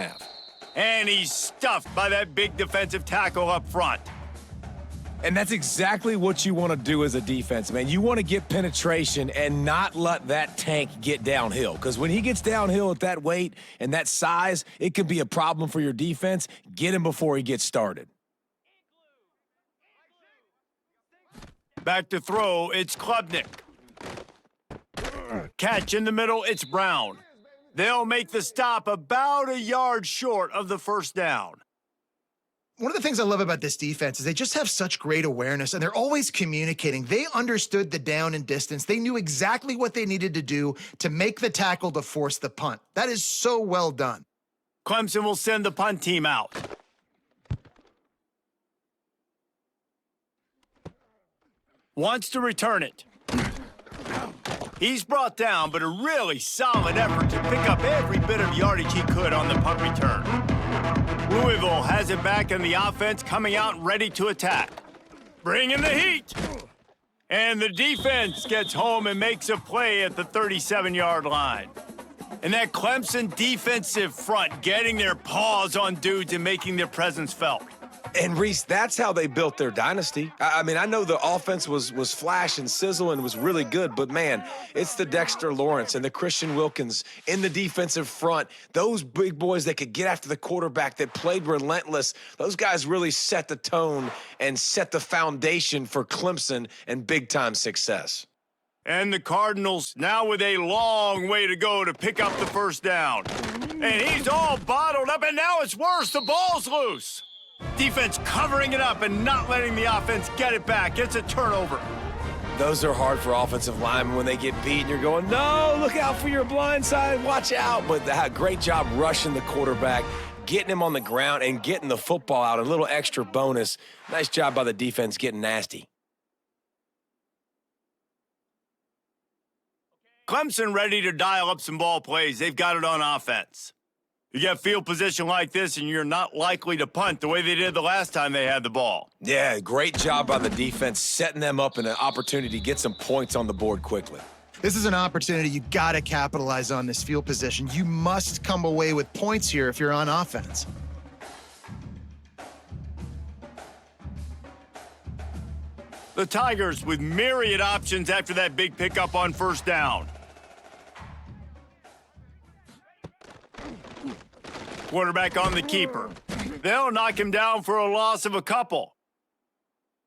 And he's stuffed by that big defensive tackle up front. And that's exactly what you want to do as a defense, man. You want to get penetration and not let that tank get downhill. Because when he gets downhill at that weight and that size, it could be a problem for your defense. Get him before he gets started. Back to throw, it's Klubnik. Catch in the middle, it's Brown. They'll make the stop about a yard short of the first down. One of the things I love about this defense is they just have such great awareness, and they're always communicating. They understood the down and distance. They knew exactly what they needed to do to make the tackle to force the punt. That is so well done. Clemson will send the punt team out. Wants to return it. He's brought down, but a really solid effort to pick up every bit of yardage he could on the punt return. Louisville has it back, and the offense coming out ready to attack. Bring in the heat. And the defense gets home and makes a play at the 37-yard line. And that Clemson defensive front getting their paws on dudes and making their presence felt. And, Reese, that's how they built their dynasty. I mean, I know the offense was flash and sizzle and was really good, but, man, it's the Dexter Lawrence and the Christian Wilkins in the defensive front. Those big boys that could get after the quarterback, that played relentless. Those guys really set the tone and set the foundation for Clemson and big-time success. And the Cardinals now with a long way to go to pick up the first down. And he's all bottled up, and now it's worse. The ball's loose. Defense covering it up and not letting the offense get it back. It's a turnover. Those are hard for offensive linemen when they get beat and you're going, no, look out for your blind side, watch out. But great job rushing the quarterback, getting him on the ground and getting the football out. A little extra bonus. Nice job by the defense getting nasty. Clemson ready to dial up some ball plays. They've got it on offense. You get field position like this, and you're not likely to punt the way they did the last time they had the ball. Yeah, great job by the defense, setting them up in an opportunity to get some points on the board quickly. This is an opportunity you got to capitalize on, this field position. You must come away with points here if you're on offense. The Tigers with myriad options after that big pickup on first down. Quarterback on the keeper. They'll knock him down for a loss of a couple.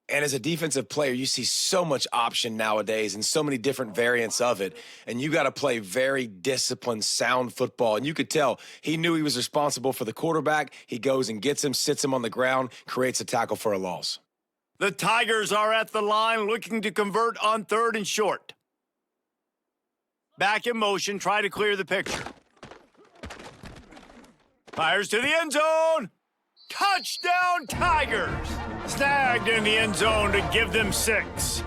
And as a defensive player, you see so much option nowadays and so many different variants of it. And you got to play very disciplined, sound football. And you could tell he knew he was responsible for the quarterback. He goes and gets him, sits him on the ground, creates a tackle for a loss. The Tigers are at the line looking to convert on third and short. Back in motion, try to clear the picture. Fires to the end zone. Touchdown, Tigers. Snagged in the end zone to give them 6.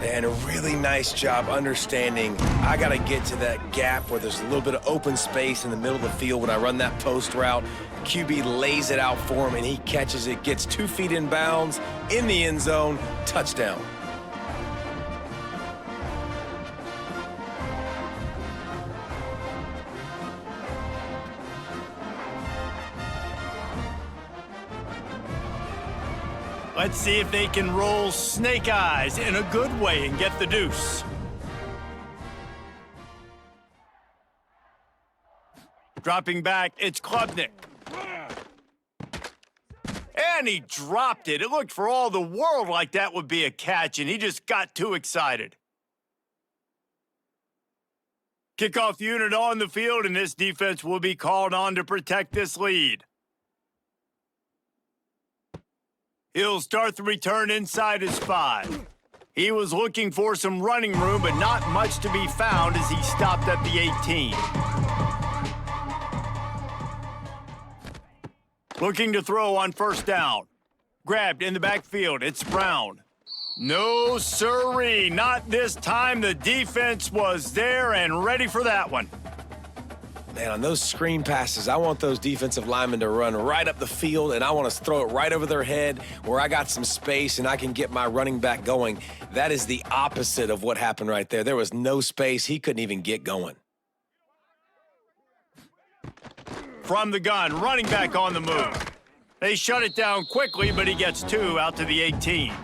And a really nice job understanding I got to get to that gap where there's a little bit of open space in the middle of the field when I run that post route. QB lays it out for him, and he catches it, gets 2 feet in bounds, in the end zone, touchdown. Let's see if they can roll snake eyes in a good way and get the deuce. Dropping back, it's Klubnik. And he dropped it. It looked for all the world like that would be a catch, and he just got too excited. Kickoff unit on the field, and this defense will be called on to protect this lead. He'll start the return inside his 5. He was looking for some running room, but not much to be found as he stopped at the 18. Looking to throw on first down. Grabbed in the backfield. It's Brown. No sirree, not this time. The defense was there and ready for that one. Man, on those screen passes, I want those defensive linemen to run right up the field, and I want to throw it right over their head where I got some space and I can get my running back going. That is the opposite of what happened right there. There was no space. He couldn't even get going. From the gun, running back on the move. They shut it down quickly, but he gets 2 out to the 18.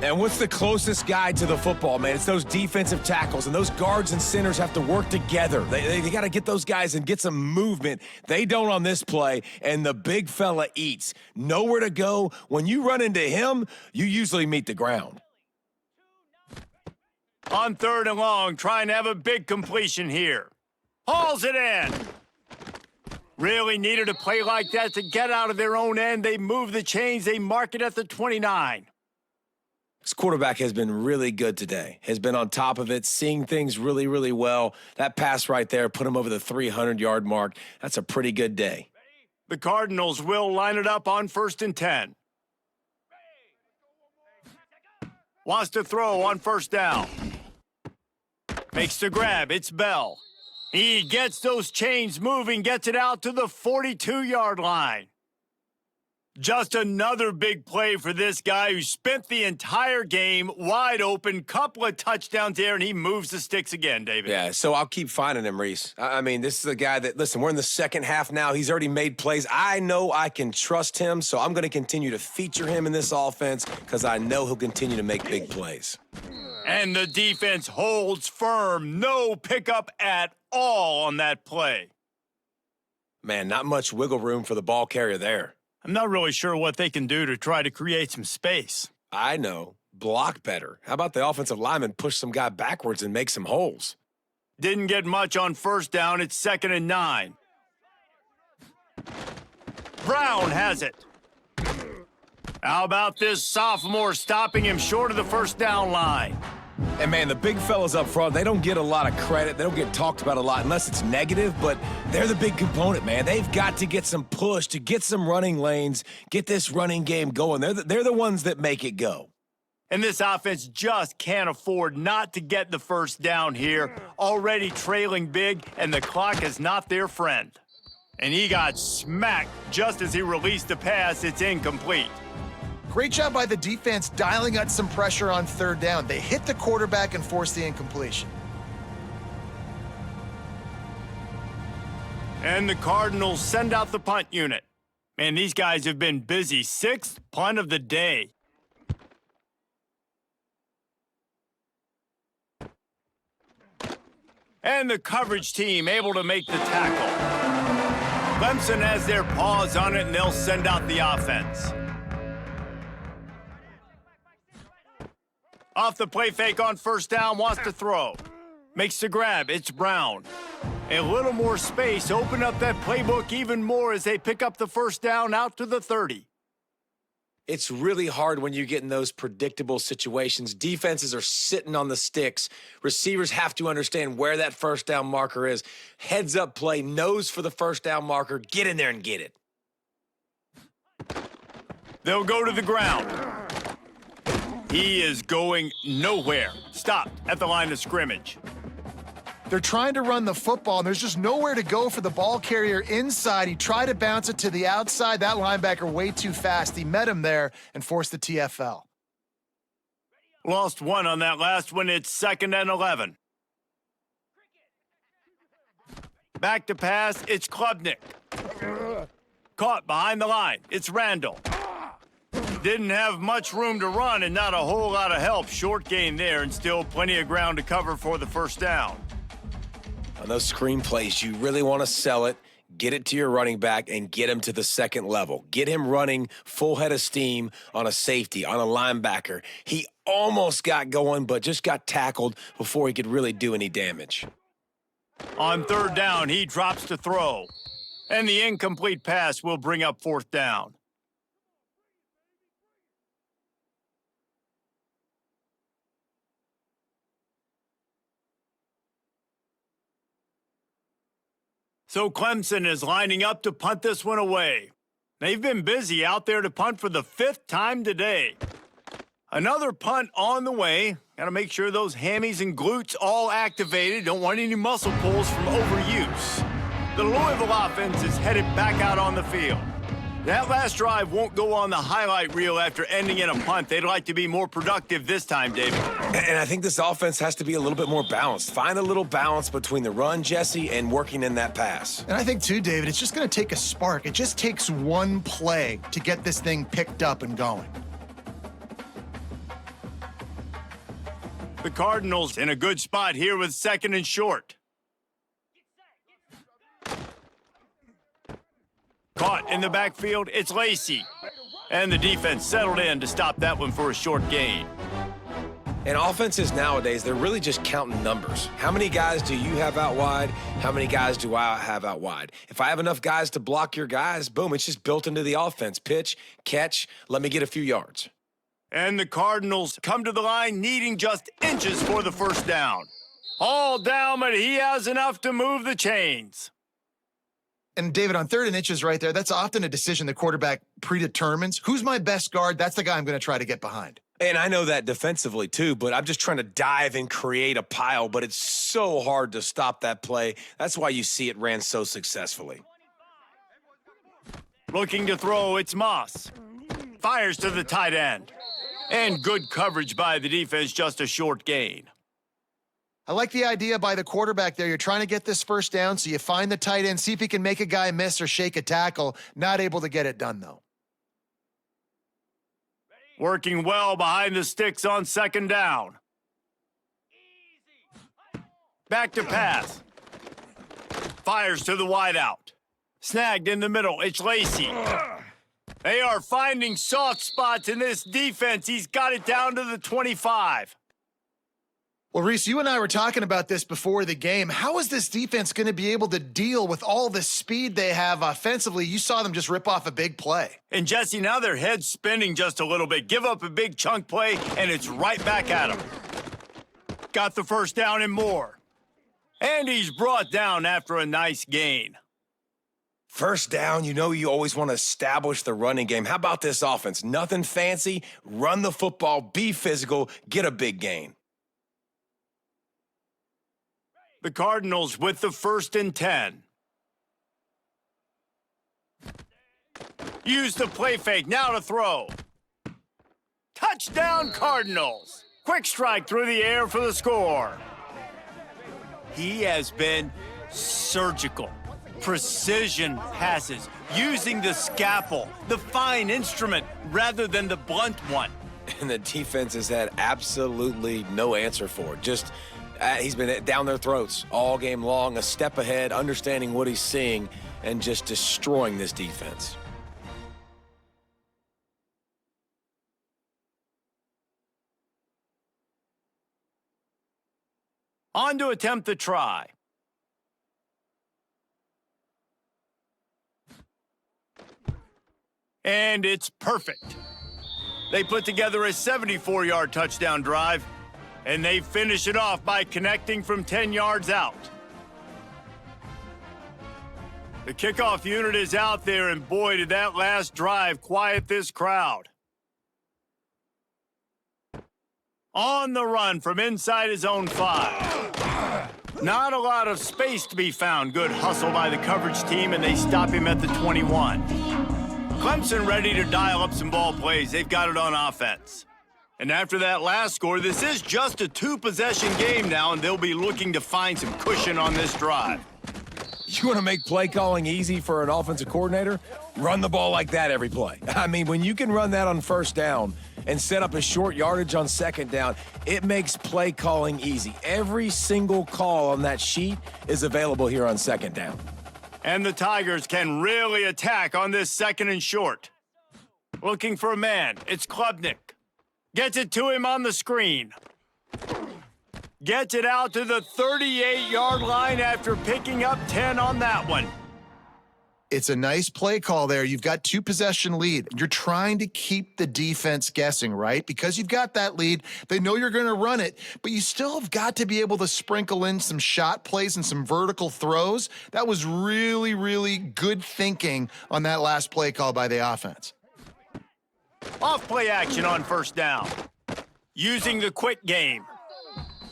And what's the closest guy to the football, man? It's those defensive tackles, and those guards and centers have to work together. They got to get those guys and get some movement. They don't on this play, and the big fella eats. Nowhere to go. When you run into him, you usually meet the ground. On 3rd and long, trying to have a big completion here. Hauls it in. Really needed a play like that to get out of their own end. They move the chains. They mark it at the 29. This quarterback has been really good today. Has been on top of it, seeing things really, really well. That pass right there put him over the 300-yard mark. That's a pretty good day. The Cardinals will line it up on 1st and 10. Wants to throw on first down. Makes the grab. It's Bell. He gets those chains moving, gets it out to the 42-yard line. Just another big play for this guy who spent the entire game wide open, couple of touchdowns there, and he moves the sticks again, David. Yeah, so I'll keep finding him, Reese. I mean, this is a guy that, listen, we're in the second half now. He's already made plays. I know I can trust him, so I'm going to continue to feature him in this offense because I know he'll continue to make big plays. And the defense holds firm. No pickup at all on that play. Man, not much wiggle room for the ball carrier there. I'm not really sure what they can do to try to create some space. I know. Block better. How about the offensive lineman push some guy backwards and make some holes? Didn't get much on first down. It's 2nd and 9. Brown has it. How about this sophomore stopping him short of the first down line? And, man, the big fellas up front, they don't get a lot of credit. They don't get talked about a lot unless it's negative, but they're the big component, man. They've got to get some push, to get some running lanes, get this running game going. They're the ones that make it go. And this offense just can't afford not to get the first down here. Already trailing big, and the clock is not their friend. And he got smacked just as he released the pass. It's incomplete. Great job by the defense dialing up some pressure on 3rd down. They hit the quarterback and forced the incompletion. And the Cardinals send out the punt unit. Man, these guys have been busy. 6th punt of the day. And the coverage team able to make the tackle. Clemson has their paws on it, and they'll send out the offense. Off the play fake on first down, wants to throw. Makes the grab, it's Brown. A little more space, open up that playbook even more as they pick up the first down out to the 30. It's really hard when you get in those predictable situations. Defenses are sitting on the sticks. Receivers have to understand where that first down marker is. Heads up play, nose for the first down marker, get in there and get it. They'll go to the ground. He is going nowhere. Stopped at the line of scrimmage. They're trying to run the football, and there's just nowhere to go for the ball carrier inside. He tried to bounce it to the outside. That linebacker way too fast. He met him there and forced the TFL. Lost 1 on that last one. It's 2nd and 11. Back to pass. It's Klubnik. Caught behind the line. It's Randall. Didn't have much room to run and not a whole lot of help. Short gain there and still plenty of ground to cover for the first down. On those screen plays, you really want to sell it, get it to your running back, and get him to the second level. Get him running full head of steam on a safety, on a linebacker. He almost got going, but just got tackled before he could really do any damage. On third down, he drops to throw. And the incomplete pass will bring up fourth down. So Clemson is lining up to punt this one away. They've been busy out there to punt for the 5th time today. Another punt on the way. Got to make sure those hammies and glutes all activated. Don't want any muscle pulls from overuse. The Louisville offense is headed back out on the field. That last drive won't go on the highlight reel after ending in a punt. They'd like to be more productive this time, David. And I think this offense has to be a little bit more balanced. Find a little balance between the run, Jesse, and working in that pass. And I think, too, David, it's just going to take a spark. It just takes one play to get this thing picked up and going. The Cardinals in a good spot here with 2nd and short. Caught in the backfield, it's Lacey. And the defense settled in to stop that one for a short gain. And offenses nowadays, they're really just counting numbers. How many guys do you have out wide? How many guys do I have out wide? If I have enough guys to block your guys, boom, it's just built into the offense. Pitch, catch, let me get a few yards. And the Cardinals come to the line needing just inches for the first down. All down, but he has enough to move the chains. And, David, on 3rd and inches right there, that's often a decision the quarterback predetermines. Who's my best guard? That's the guy I'm going to try to get behind. And I know that defensively, too, but I'm just trying to dive and create a pile, but it's so hard to stop that play. That's why you see it ran so successfully. Looking to throw, it's Moss. Fires to the tight end. And good coverage by the defense, just a short gain. I like the idea by the quarterback there. You're trying to get this first down, so you find the tight end, see if he can make a guy miss or shake a tackle. Not able to get it done, though. Working well behind the sticks on 2nd down. Back to pass. Fires to the wideout. Snagged in the middle, it's Lacey. They are finding soft spots in this defense. He's got it down to the 25. Well, Reese, you and I were talking about this before the game. How is this defense going to be able to deal with all the speed they have offensively? You saw them just rip off a big play. And, Jesse, now their head's spinning just a little bit. Give up a big chunk play, and it's right back at them. Got the first down and more. And he's brought down after a nice gain. First down, you know you always want to establish the running game. How about this offense? Nothing fancy. Run the football, be physical, get a big gain. The Cardinals with the 1st and 10. Use the play fake, now to throw. Touchdown Cardinals. Quick strike through the air for the score. He has been surgical. Precision passes, using the scalpel, the fine instrument, rather than the blunt one. And the defense has had absolutely no answer for it. Just he's been down their throats all game long, a step ahead, understanding what he's seeing, and just destroying this defense. On to attempt the try. And it's perfect. They put together a 74-yard touchdown drive, and they finish it off by connecting from 10 yards out. The kickoff unit is out there, and boy, did that last drive quiet this crowd. On the run from inside his own 5. Not a lot of space to be found. Good hustle by the coverage team, and they stop him at the 21. Clemson ready to dial up some ball plays. They've got it on offense. And after that last score, this is just a 2-possession game now, and they'll be looking to find some cushion on this drive. You want to make play calling easy for an offensive coordinator? Run the ball like that every play. I mean, when you can run that on first down and set up a short yardage on second down, it makes play calling easy. Every single call on that sheet is available here on second down. And the Tigers can really attack on this second and short. Looking for a man. It's Klubnik. Gets it to him on the screen. Gets it out to the 38-yard line after picking up 10 on that one. It's a nice play call there. You've got 2-possession lead. You're trying to keep the defense guessing, right? Because you've got that lead. They know you're going to run it, but you still have got to be able to sprinkle in some shot plays and some vertical throws. That was really, really good thinking on that last play call by the offense. Off play action on first down. Using the quick game.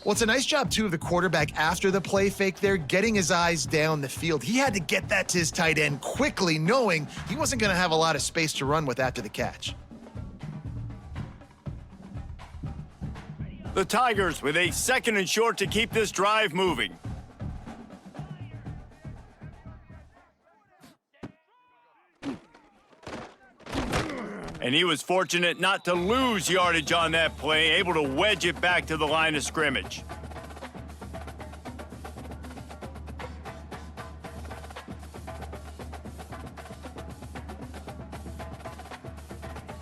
Well, it's a nice job, too, of the quarterback after the play fake there, getting his eyes down the field. He had to get that to his tight end quickly, knowing he wasn't going to have a lot of space to run with after the catch. The Tigers with a second and short to keep this drive moving. And he was fortunate not to lose yardage on that play, able to wedge it back to the line of scrimmage.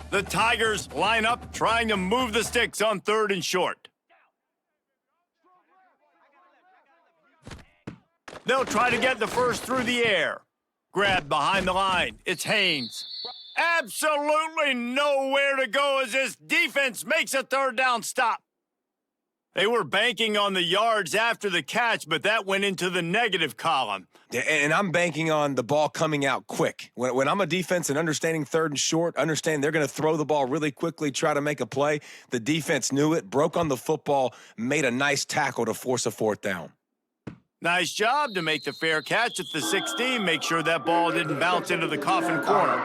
The Tigers line up, trying to move the sticks on third and short. They'll try to get the first through the air. Grabbed behind the line. It's Haynes. Absolutely nowhere to go as this defense makes a third down stop. They were banking on the yards after the catch, but that went into the negative column. Yeah, and I'm banking on the ball coming out quick. When I'm a defense and understanding third and short, understand they're going to throw the ball really quickly, try to make a play. The defense knew it, broke on the football, made a nice tackle to force a fourth down. Nice job to make the fair catch at the 16, make sure that ball didn't bounce into the coffin corner.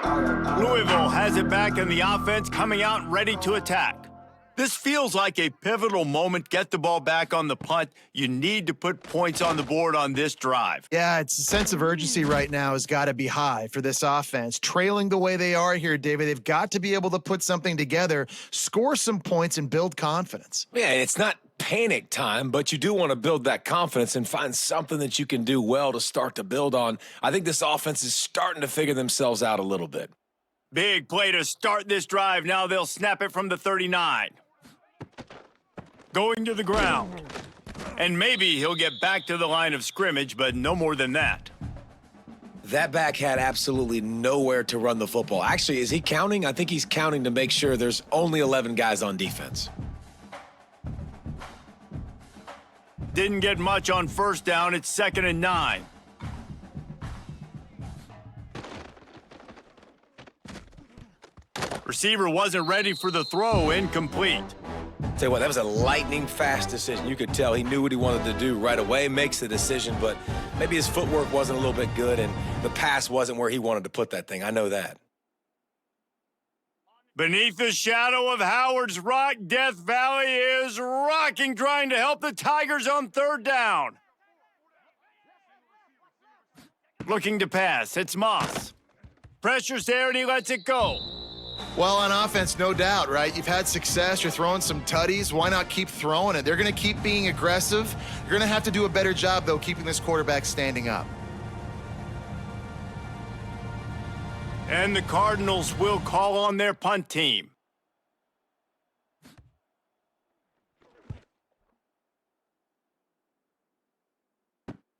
Louisville has it back in the offense, coming out ready to attack. This feels like a pivotal moment. Get the ball back on the punt. You need to put points on the board on this drive. Yeah, it's a sense of urgency right now has got to be high for this offense. Trailing the way they are here, David, they've got to be able to put something together, score some points, and build confidence. Yeah, it's not panic time, but you do want to build that confidence and find something that you can do well to start to build on. I think this offense is starting to figure themselves out a little bit. Big play to start this drive. Now they'll snap it from the 39. Going to the ground. And maybe he'll get back to the line of scrimmage, but no more than that. That back had absolutely nowhere to run the football. Actually, is he counting? I think he's counting to make sure there's only 11 guys on defense. Didn't get much on first down. It's 2nd and 9. Receiver wasn't ready for the throw. Incomplete. Tell you what, that was a lightning-fast decision. You could tell he knew what he wanted to do right away, makes the decision, but maybe his footwork wasn't a little bit good, and the pass wasn't where he wanted to put that thing. I know that. Beneath the shadow of Howard's Rock, Death Valley is rocking, trying to help the Tigers on third down. Looking to pass. It's Moss. Pressure's there, and he lets it go. Well, on offense, no doubt, right? You've had success. You're throwing some tutties. Why not keep throwing it? They're going to keep being aggressive. You're going to have to do a better job, though, keeping this quarterback standing up. And the Cardinals will call on their punt team.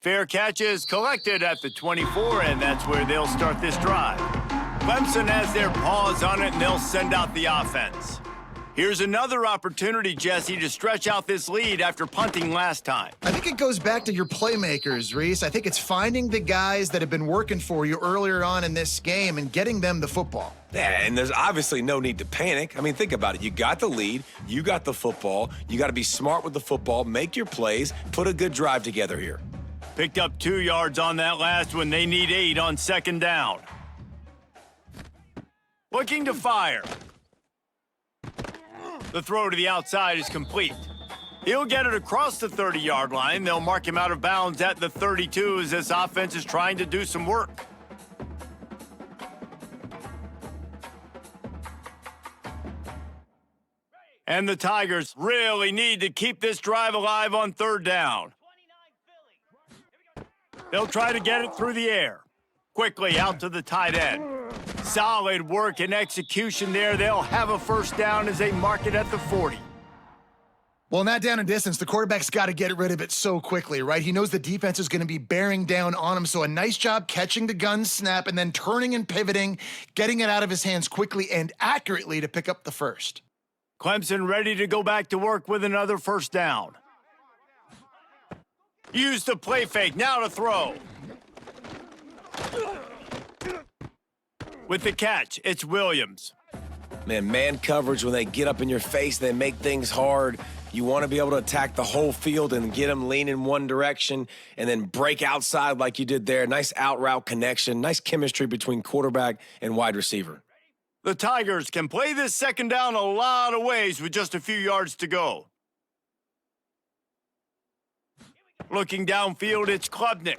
Fair catch is collected at the 24, and that's where they'll start this drive. Clemson has their paws on it, and they'll send out the offense. Here's another opportunity, Jesse, to stretch out this lead after punting last time. I think it goes back to your playmakers, Reese. I think it's finding the guys that have been working for you earlier on in this game and getting them the football. Yeah, and there's obviously no need to panic. I mean, think about it. You got the lead. You got the football. You got to be smart with the football, make your plays, put a good drive together here. Picked up 2 yards on that last one. They need 8 on 2nd down. Looking to fire. The throw to the outside is complete. He'll get it across the 30-yard line. They'll mark him out of bounds at the 32 as this offense is trying to do some work. And the Tigers really need to keep this drive alive on third down. They'll try to get it through the air. Quickly out to the tight end. Solid work and execution there. They'll have a first down as they mark it at the 40. Well, in that down and distance, the quarterback's got to get rid of it so quickly, right? He knows the defense is going to be bearing down on him, so a nice job catching the gun snap and then turning and pivoting, getting it out of his hands quickly and accurately to pick up the first. Clemson ready to go back to work with another first down. Use the play fake, now to throw. With the catch, it's Williams. Man coverage, when they get up in your face, they make things hard. You want to be able to attack the whole field and get them lean in one direction and then break outside like you did there. Nice out route connection, nice chemistry between quarterback and wide receiver. The Tigers can play this second down a lot of ways with just a few yards to go. Looking downfield, it's Klubnik.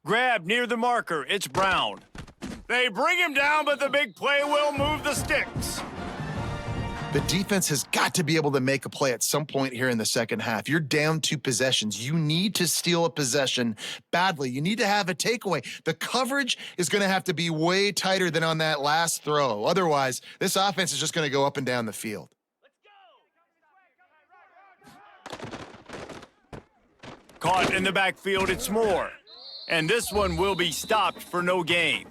Grab near the marker, it's Brown. They bring him down, but the big play will move the sticks. The defense has got to be able to make a play at some point here in the second half. You're down 2 possessions. You need to steal a possession badly. You need to have a takeaway. The coverage is going to have to be way tighter than on that last throw. Otherwise, this offense is just going to go up and down the field. Caught in the backfield, it's Moore. And this one will be stopped for no gain.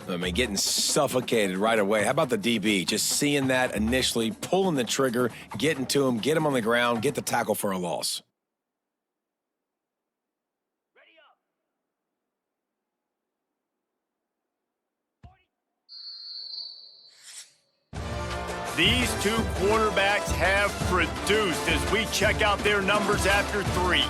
I mean, getting suffocated right away. How about the DB? Just seeing that initially, pulling the trigger, getting to him, get him on the ground, get the tackle for a loss. These two quarterbacks have produced as we check out their numbers after 3.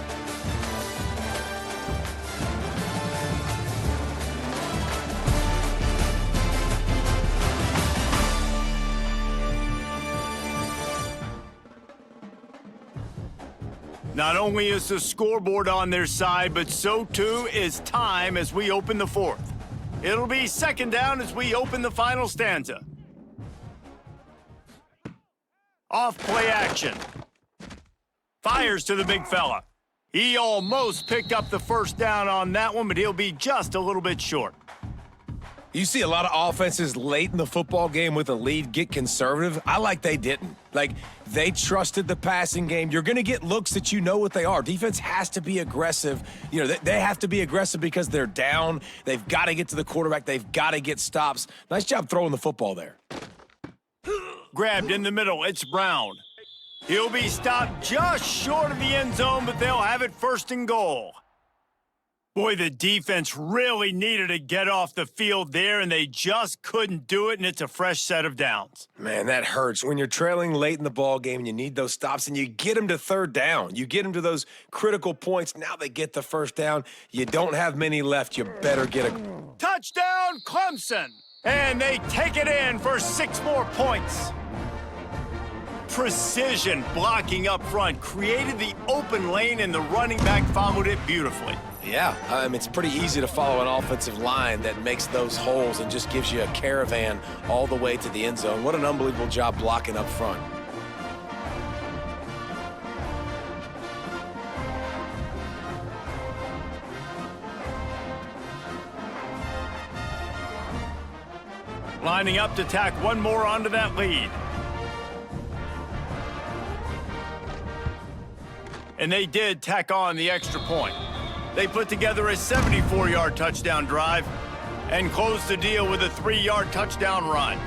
Not only is the scoreboard on their side, but so too is time as we open the 4th. It'll be second down as we open the final stanza. Off play action. Fires to the big fella. He almost picked up the first down on that one, but he'll be just a little bit short. You see a lot of offenses late in the football game with a lead get conservative. I like they didn't. Like, they trusted the passing game. You're going to get looks that you know what they are. Defense has to be aggressive. You know, they have to be aggressive because they're down. They've got to get to the quarterback. They've got to get stops. Nice job throwing the football there. Grabbed in the middle, it's Brown. He'll be stopped just short of the end zone, but they'll have it first and goal. Boy, the defense really needed to get off the field there, and they just couldn't do it, and it's a fresh set of downs. Man, that hurts. When you're trailing late in the ball game and you need those stops, and you get them to third down. You get them to those critical points. Now they get the first down. You don't have many left. You better get a... Touchdown, Clemson! And they take it in for 6 more points. Precision blocking up front created the open lane, and the running back followed it beautifully. Yeah, it's pretty easy to follow an offensive line that makes those holes and just gives you a caravan all the way to the end zone. What an unbelievable job blocking up front. Lining up to tack one more onto that lead. And they did tack on the extra point. They put together a 74-yard touchdown drive and closed the deal with a 3-yard touchdown run.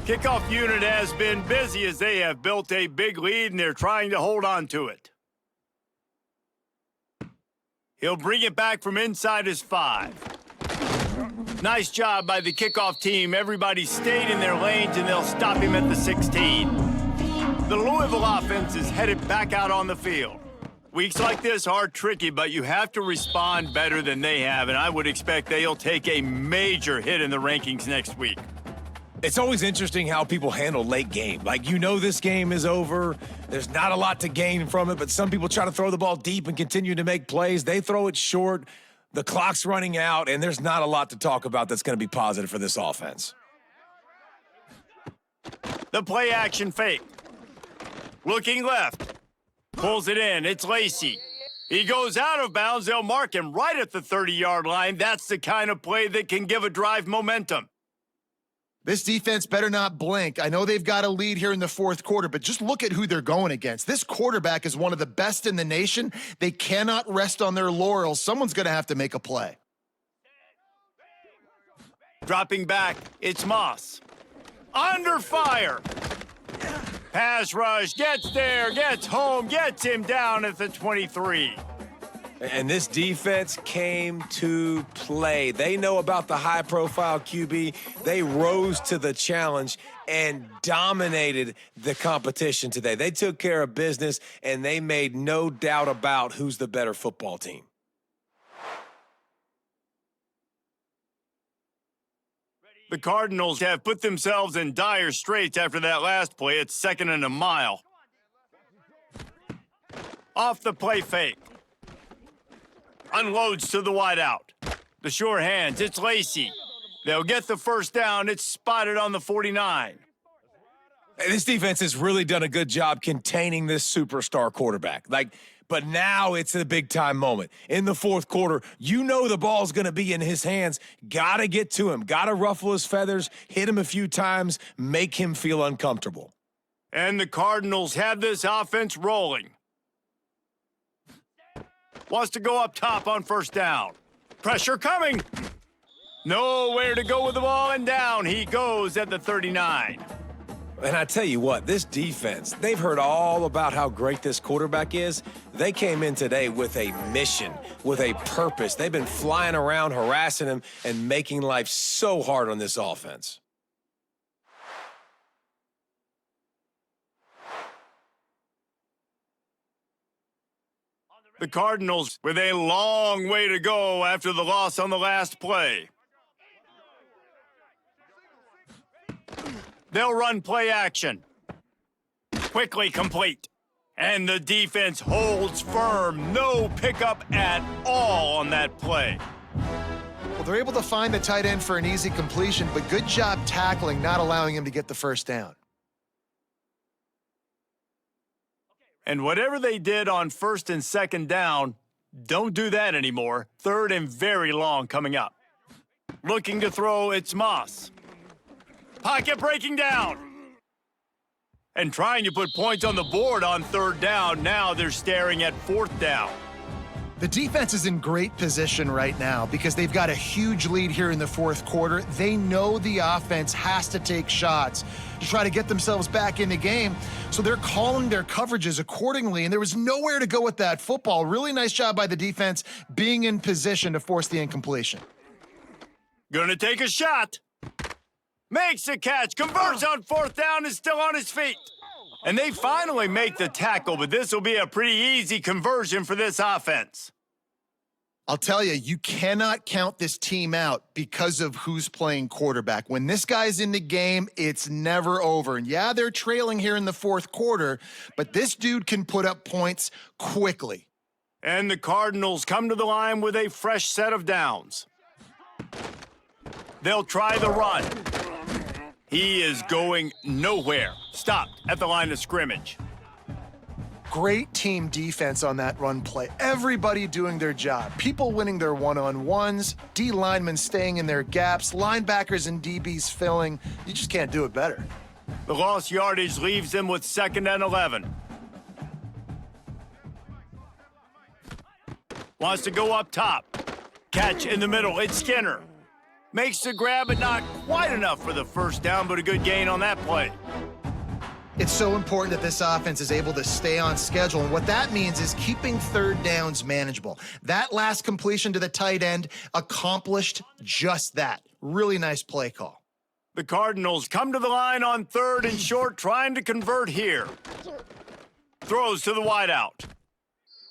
Kickoff unit has been busy as they have built a big lead, and they're trying to hold on to it. He'll bring it back from inside his 5. Nice job by the kickoff team. Everybody stayed in their lanes, and they'll stop him at the 16. The Louisville offense is headed back out on the field. Weeks like this are tricky, but you have to respond better than they have, and I would expect they'll take a major hit in the rankings next week. It's always interesting how people handle late game. Like, you know this game is over. There's not a lot to gain from it, but some people try to throw the ball deep and continue to make plays. They throw it short. The clock's running out, and there's not a lot to talk about that's going to be positive for this offense. The play action fake. Looking left. Pulls it in. It's Lacey. He goes out of bounds. They'll mark him right at the 30-yard line. That's the kind of play that can give a drive momentum. This defense better not blink. I know they've got a lead here in the fourth quarter, but just look at who they're going against. This quarterback is one of the best in the nation. They cannot rest on their laurels. Someone's going to have to make a play. Dropping back, it's Moss. Under fire. Pass rush, gets there, gets home, gets him down at the 23. And this defense came to play. They know about the high-profile QB. They rose to the challenge and dominated the competition today. They took care of business, and they made no doubt about who's the better football team. The Cardinals have put themselves in dire straits after that last play. It's 2nd and a mile. Off the play fake. Unloads to the wideout. The sure hands, it's Lacey. They'll get the first down. It's spotted on the 49. This defense has really done a good job containing this superstar quarterback. But now it's a big-time moment. In the fourth quarter, you know the ball's going to be in his hands. Got to get to him. Got to ruffle his feathers, hit him a few times, make him feel uncomfortable. And the Cardinals have this offense rolling. Wants to go up top on first down. Pressure coming. Nowhere to go with the ball, and down he goes at the 39. And I tell you what, this defense, they've heard all about how great this quarterback is. They came in today with a mission, with a purpose. They've been flying around, harassing him, and making life so hard on this offense. The Cardinals with a long way to go after the loss on the last play. They'll run play action. Quickly complete. And the defense holds firm. No pickup at all on that play. Well, they're able to find the tight end for an easy completion, but good job tackling, not allowing him to get the first down. And whatever they did on 1st and 2nd down, don't do that anymore. 3rd and very long coming up. Looking to throw, it's Moss. Pocket breaking down. And trying to put points on the board on 3rd down. Now they're staring at 4th down. The defense is in great position right now because they've got a huge lead here in the fourth quarter. They know the offense has to take shots to try to get themselves back in the game, so they're calling their coverages accordingly, and there was nowhere to go with that football. Really nice job by the defense being in position to force the incompletion. Gonna take a shot. Makes the catch, converts on 4th down, is still on his feet. And they finally make the tackle, but this will be a pretty easy conversion for this offense. I'll tell you, you cannot count this team out because of who's playing quarterback. When this guy's in the game, it's never over. And yeah, they're trailing here in the fourth quarter, but this dude can put up points quickly. And the Cardinals come to the line with a fresh set of downs. They'll try the run. He is going nowhere. Stopped at the line of scrimmage. Great team defense on that run play. Everybody doing their job. People winning their one-on-ones, D linemen staying in their gaps, linebackers and DBs filling. You just can't do it better. The lost yardage leaves them with 2nd and 11. Wants to go up top. Catch in the middle. It's Skinner. Makes the grab, but not quite enough for the first down, but a good gain on that play. It's so important that this offense is able to stay on schedule, and what that means is keeping 3rd downs manageable. That last completion to the tight end accomplished just that. Really nice play call. The Cardinals come to the line on 3rd and short, trying to convert here. Throws to the wideout.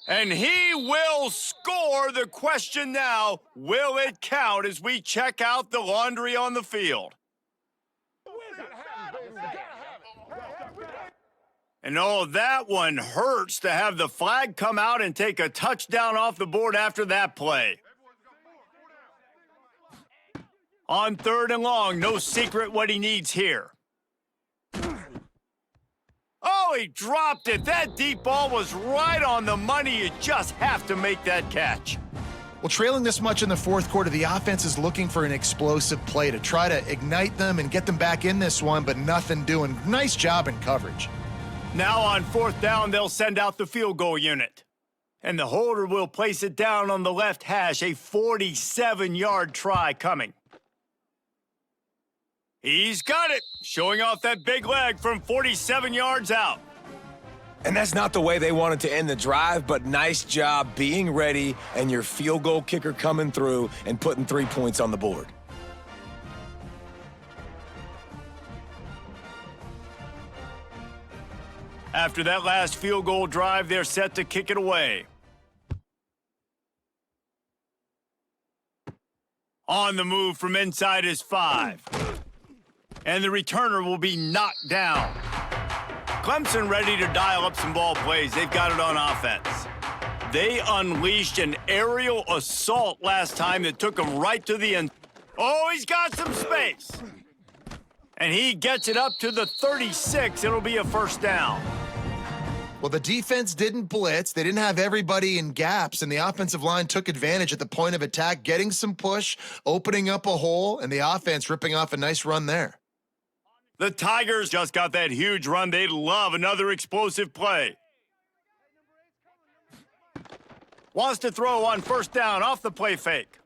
And he will score. The question now, will it count as we check out the laundry on the field? And oh, that one hurts to have the flag come out and take a touchdown off the board after that play. On 3rd and long, no secret what he needs here. Oh, he dropped it. That deep ball was right on the money. You just have to make that catch. Well, trailing this much in the 4th quarter, the offense is looking for an explosive play to try to ignite them and get them back in this one, but nothing doing. Nice job in coverage. Now on 4th down, they'll send out the field goal unit. And the holder will place it down on the left hash, a 47-yard try coming. He's got it, showing off that big leg from 47 yards out. And that's not the way they wanted to end the drive, but nice job being ready and your field goal kicker coming through and putting 3 points on the board. After that last field goal drive, they're set to kick it away. On the move from inside his 5. And the returner will be knocked down. Clemson ready to dial up some ball plays. They've got it on offense. They unleashed an aerial assault last time that took them right to the end. Oh, he's got some space. And he gets it up to the 36. It'll be a 1st down. Well, the defense didn't blitz. They didn't have everybody in gaps, and the offensive line took advantage at the point of attack, getting some push, opening up a hole, and the offense ripping off a nice run there. The Tigers just got that huge run. They'd love another explosive play. Wants to throw on 1st down off the play fake.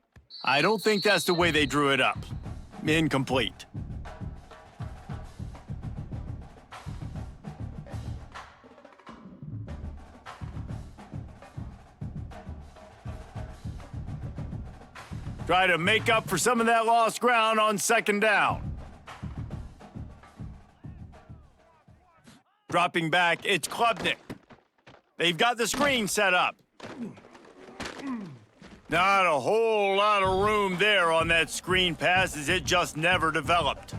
I don't think that's the way they drew it up. Incomplete. Try to make up for some of that lost ground on 2nd down. Dropping back, it's Klubnik. They've got the screen set up. Not a whole lot of room there on that screen pass as it just never developed.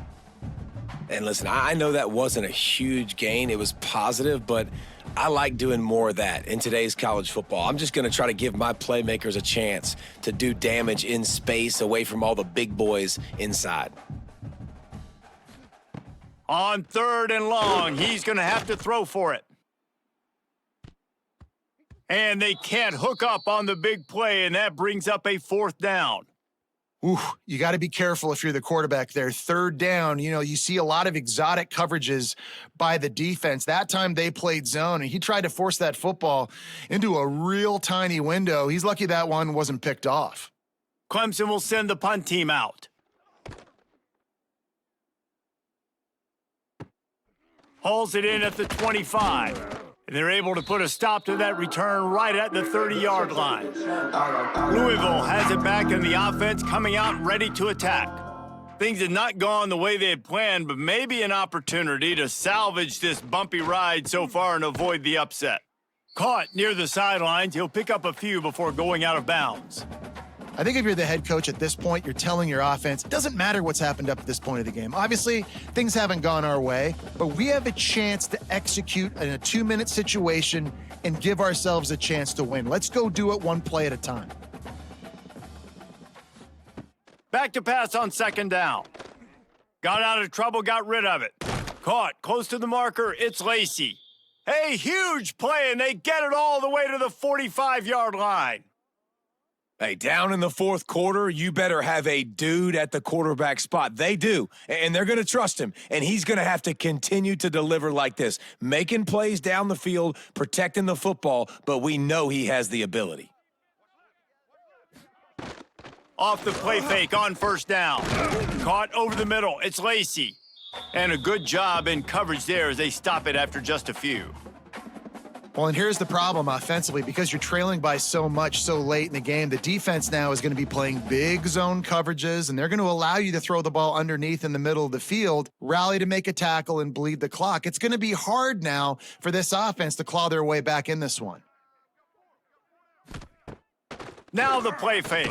And listen, I know that wasn't a huge gain. It was positive, but I like doing more of that in today's college football. I'm just going to try to give my playmakers a chance to do damage in space away from all the big boys inside. On 3rd and long, he's going to have to throw for it. And they can't hook up on the big play, and that brings up a 4th down. Ooh, you got to be careful if you're the quarterback there. 3rd down, you see a lot of exotic coverages by the defense. That time they played zone, and he tried to force that football into a real tiny window. He's lucky that one wasn't picked off. Clemson will send the punt team out. Hauls it in at the 25. And they're able to put a stop to that return right at the 30-yard line. Louisville has it back in the offense, coming out ready to attack. Things had not gone the way they had planned, but maybe an opportunity to salvage this bumpy ride so far and avoid the upset. Caught near the sidelines, he'll pick up a few before going out of bounds. I think if you're the head coach at this point, you're telling your offense, it doesn't matter what's happened up at this point of the game. Obviously, things haven't gone our way, but we have a chance to execute in a 2-minute situation and give ourselves a chance to win. Let's go do it one play at a time. Back to pass on 2nd down. Got out of trouble, got rid of it. Caught, close to the marker, it's Lacey. Hey, huge play, and they get it all the way to the 45-yard line. Hey, down in the 4th quarter, you better have a dude at the quarterback spot. They do, and they're going to trust him, and he's going to have to continue to deliver like this, making plays down the field, protecting the football, but we know he has the ability. Off the play fake on 1st down. Caught over the middle, it's Lacey. And a good job in coverage there as they stop it after just a few. Well, and here's the problem offensively. Because you're trailing by so much so late in the game, the defense now is going to be playing big zone coverages, and they're going to allow you to throw the ball underneath in the middle of the field, rally to make a tackle, and bleed the clock. It's going to be hard now for this offense to claw their way back in this one. Now the play fake.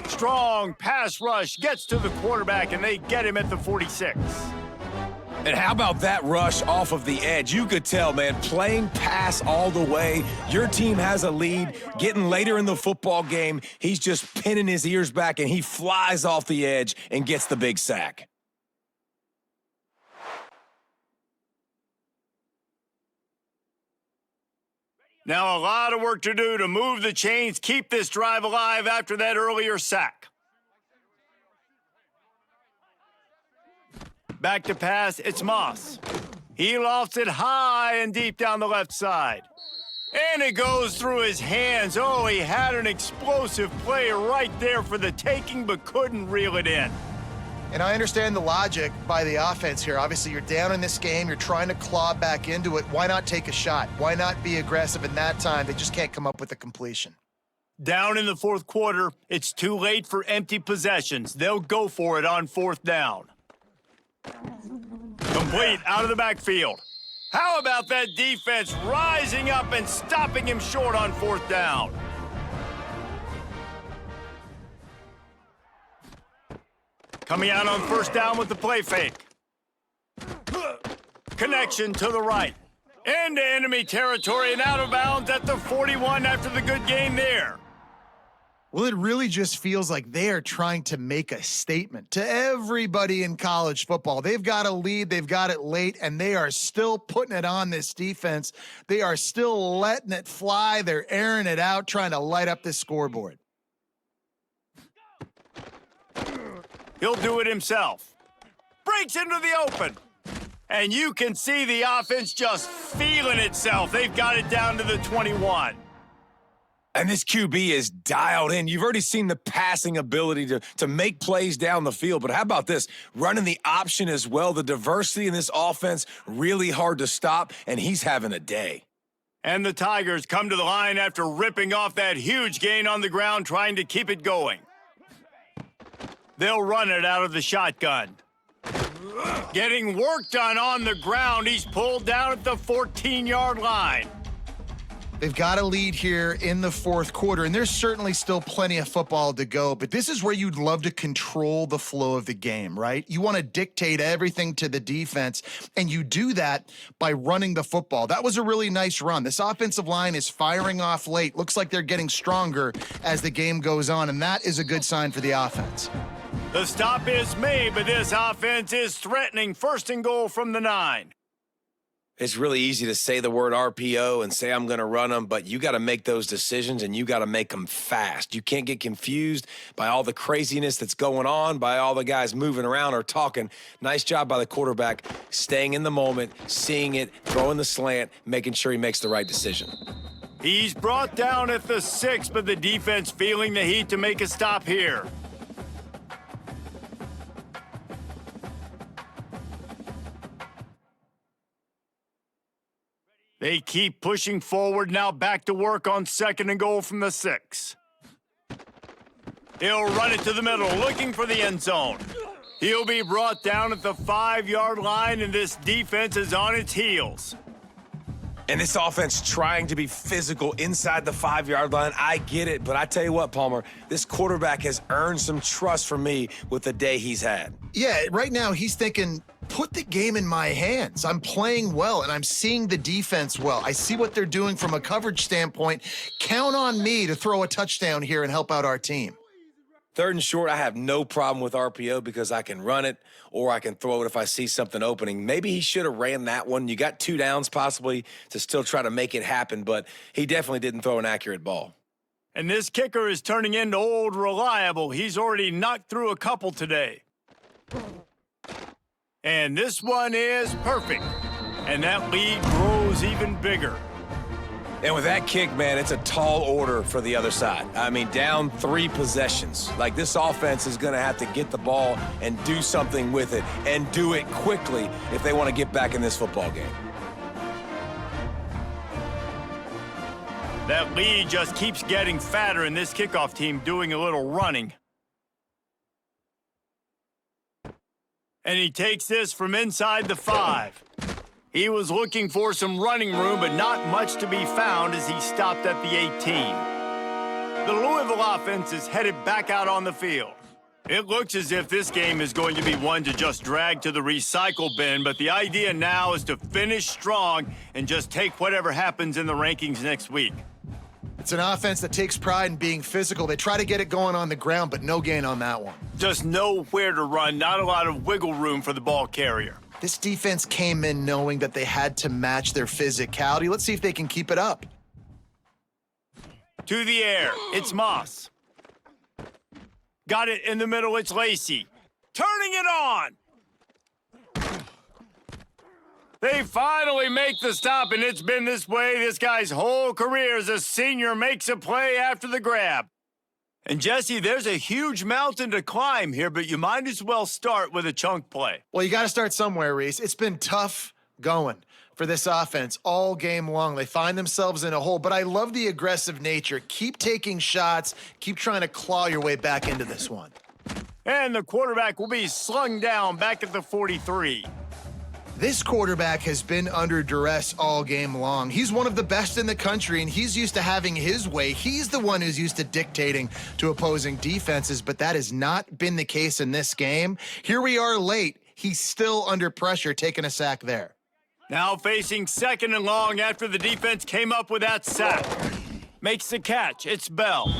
Strong pass rush gets to the quarterback, and they get him at the 46. And how about that rush off of the edge? You could tell, man, playing pass all the way. Your team has a lead. Getting later in the football game, he's just pinning his ears back, and he flies off the edge and gets the big sack. Now a lot of work to do to move the chains, keep this drive alive after that earlier sack. Back to pass, it's Moss. He lofts it high and deep down the left side. And it goes through his hands. Oh, he had an explosive play right there for the taking, but couldn't reel it in. And I understand the logic by the offense here. Obviously, you're down in this game. You're trying to claw back into it. Why not take a shot? Why not be aggressive in that time? They just can't come up with a completion. Down in the fourth quarter, it's too late for empty possessions. They'll go for it on fourth down. Complete out of the backfield. How about that defense rising up and stopping him short on fourth down? Coming out on first down with the play fake. Connection to the right. Into enemy territory and out of bounds at the 41 after the good game there. Well, it really just feels like they are trying to make a statement to everybody in college football. They've got a lead, they've got it late, and they are still putting it on this defense. They are still letting it fly. They're airing it out, trying to light up this scoreboard. He'll do it himself. Breaks into the open. And you can see the offense just feeling itself. They've got it down to the 21. And this QB is dialed in. You've already seen the passing ability to make plays down the field. But how about this? Running the option as well. The diversity in this offense, really hard to stop, and he's having a day. And the Tigers come to the line after ripping off that huge gain on the ground, trying to keep it going. They'll run it out of the shotgun. Getting work done on the ground. He's pulled down at the 14-yard line. They've got a lead here in the fourth quarter, and there's certainly still plenty of football to go, but this is where you'd love to control the flow of the game, right? You want to dictate everything to the defense, and you do that by running the football. That was a really nice run. This offensive line is firing off late. Looks like they're getting stronger as the game goes on, and that is a good sign for the offense. The stop is made, but this offense is threatening. First and goal from the 9. It's really easy to say the word RPO and say I'm going to run them, but you got to make those decisions, and you got to make them fast. You can't get confused by all the craziness that's going on, by all the guys moving around or talking. Nice job by the quarterback, staying in the moment, seeing it, throwing the slant, making sure he makes the right decision. He's brought down at the 6, but the defense feeling the heat to make a stop here. They keep pushing forward, now back to work on second and goal from the 6. He'll run it to the middle, looking for the end zone. He'll be brought down at the 5-yard line, and this defense is on its heels. And this offense trying to be physical inside the 5-yard line. I get it, but I tell you what, Palmer, this quarterback has earned some trust from me with the day he's had. Yeah, right now he's thinking, put the game in my hands. I'm playing well, and I'm seeing the defense well. I see what they're doing from a coverage standpoint. Count on me to throw a touchdown here and help out our team. Third and short, I have no problem with RPO because I can run it or I can throw it if I see something opening. Maybe he should have ran that one. You got 2 downs possibly to still try to make it happen, but he definitely didn't throw an accurate ball. And this kicker is turning into old reliable. He's already knocked through a couple today. And this one is perfect. And that lead grows even bigger. And with that kick, man, it's a tall order for the other side. I mean, down 3 possessions. Like, this offense is going to have to get the ball and do something with it, and do it quickly if they want to get back in this football game. That lead just keeps getting fatter, and this kickoff team doing a little running. And he takes this from inside the 5. He was looking for some running room, but not much to be found as he stopped at the 18. The Louisville offense is headed back out on the field. It looks as if this game is going to be one to just drag to the recycle bin, but the idea now is to finish strong and just take whatever happens in the rankings next week. It's an offense that takes pride in being physical. They try to get it going on the ground, but no gain on that one. Just nowhere to run, not a lot of wiggle room for the ball carrier. This defense came in knowing that they had to match their physicality. Let's see if they can keep it up. To the air, it's Moss. Got it in the middle, it's Lacey. Turning it on! They finally make the stop, and it's been this way this guy's whole career as a senior makes a play after the grab. And Jesse, there's a huge mountain to climb here, but you might as well start with a chunk play. Well, you got to start somewhere, Reese. It's been tough going for this offense all game long. They find themselves in a hole, but I love the aggressive nature. Keep taking shots. Keep trying to claw your way back into this one. And the quarterback will be slung down back at the 43. This quarterback has been under duress all game long. He's one of the best in the country, and he's used to having his way. He's the one who's used to dictating to opposing defenses, but that has not been the case in this game. Here we are late. He's still under pressure, taking a sack there. Now facing second and long after the defense came up with that sack. Makes the catch. It's Bell.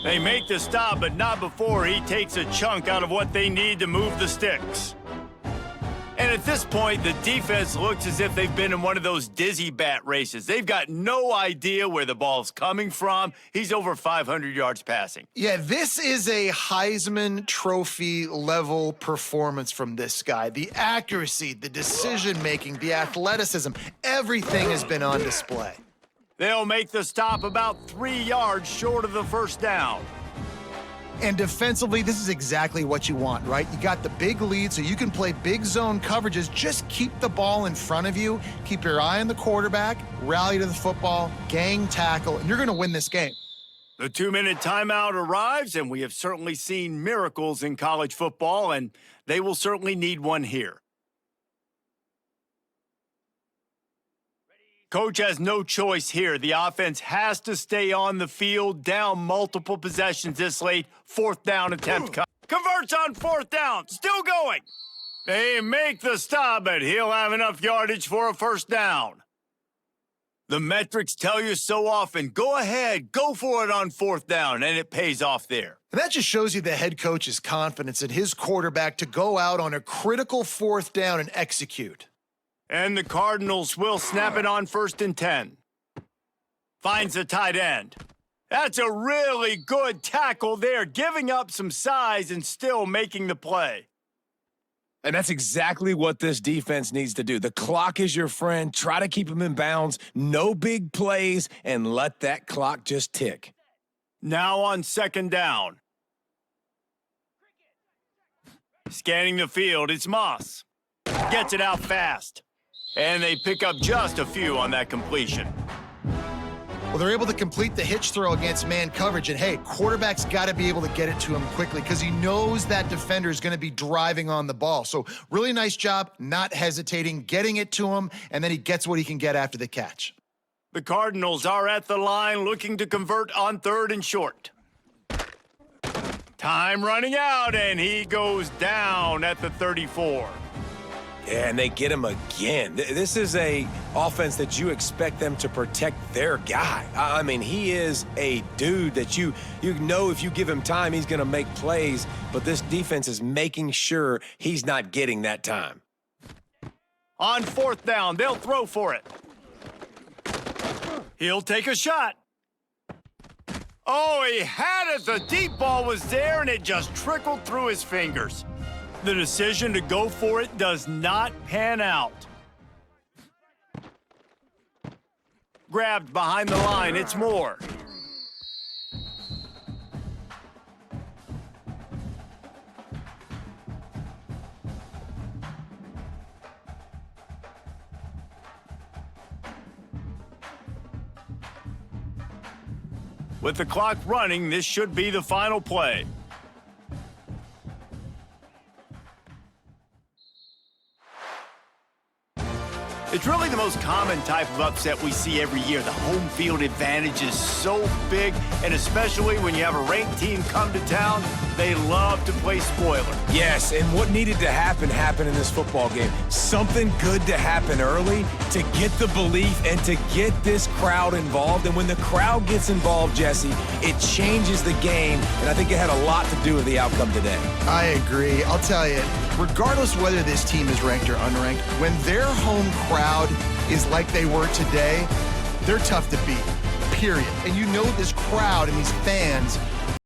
They make the stop, but not before he takes a chunk out of what they need to move the sticks. And at this point, the defense looks as if they've been in one of those dizzy bat races. They've got no idea where the ball's coming from. He's over 500 yards passing. Yeah, this is a Heisman Trophy level performance from this guy. The accuracy, the decision-making, the athleticism, everything has been on display. They'll make the stop about 3 yards short of the first down. And defensively, this is exactly what you want, right? You got the big lead, so you can play big zone coverages. Just keep the ball in front of you. Keep your eye on the quarterback, rally to the football, gang tackle, and you're going to win this game. The 2-minute timeout arrives, and we have certainly seen miracles in college football, and they will certainly need one here. Coach has no choice here. The offense has to stay on the field, down multiple possessions this late. Fourth down attempt. Converts on fourth down. Still going. They make the stop, but he'll have enough yardage for a first down. The metrics tell you so often, go ahead, go for it on fourth down, and it pays off there. And that just shows you the head coach's confidence in his quarterback to go out on a critical fourth down and execute. And the Cardinals will snap it on 1st and 10. Finds the tight end. That's a really good tackle there, giving up some size and still making the play. And that's exactly what this defense needs to do. The clock is your friend. Try to keep him in bounds. No big plays, and let that clock just tick. Now on 2nd down. Scanning the field, it's Moss. Gets it out fast. And they pick up just a few on that completion. Well, they're able to complete the hitch throw against man coverage. And, hey, quarterback's got to be able to get it to him quickly because he knows that defender is going to be driving on the ball. So really nice job, not hesitating, getting it to him, and then he gets what he can get after the catch. The Cardinals are at the line looking to convert on 3rd and short. Time running out, and he goes down at the 34. Yeah, and they get him again. This is a offense that you expect them to protect their guy. I mean, he is a dude that you know if you give him time, he's going to make plays, but this defense is making sure he's not getting that time. On 4th down, they'll throw for it. He'll take a shot. Oh, he had it. The deep ball was there, and it just trickled through his fingers. The decision to go for it does not pan out. Grabbed behind the line, it's Moore. With the clock running, this should be the final play. It's really the most common type of upset we see every year. The home field advantage is so big, and especially when you have a ranked team come to town, they love to play spoiler. Yes, and what needed to happen happened in this football game. Something good to happen early to get the belief and to get this crowd involved. And when the crowd gets involved, Jesse, it changes the game, and I think it had a lot to do with the outcome today. I agree. I'll tell you, regardless whether this team is ranked or unranked, when their home crowd is like they were today, they're tough to beat, period. And you know this crowd and these fans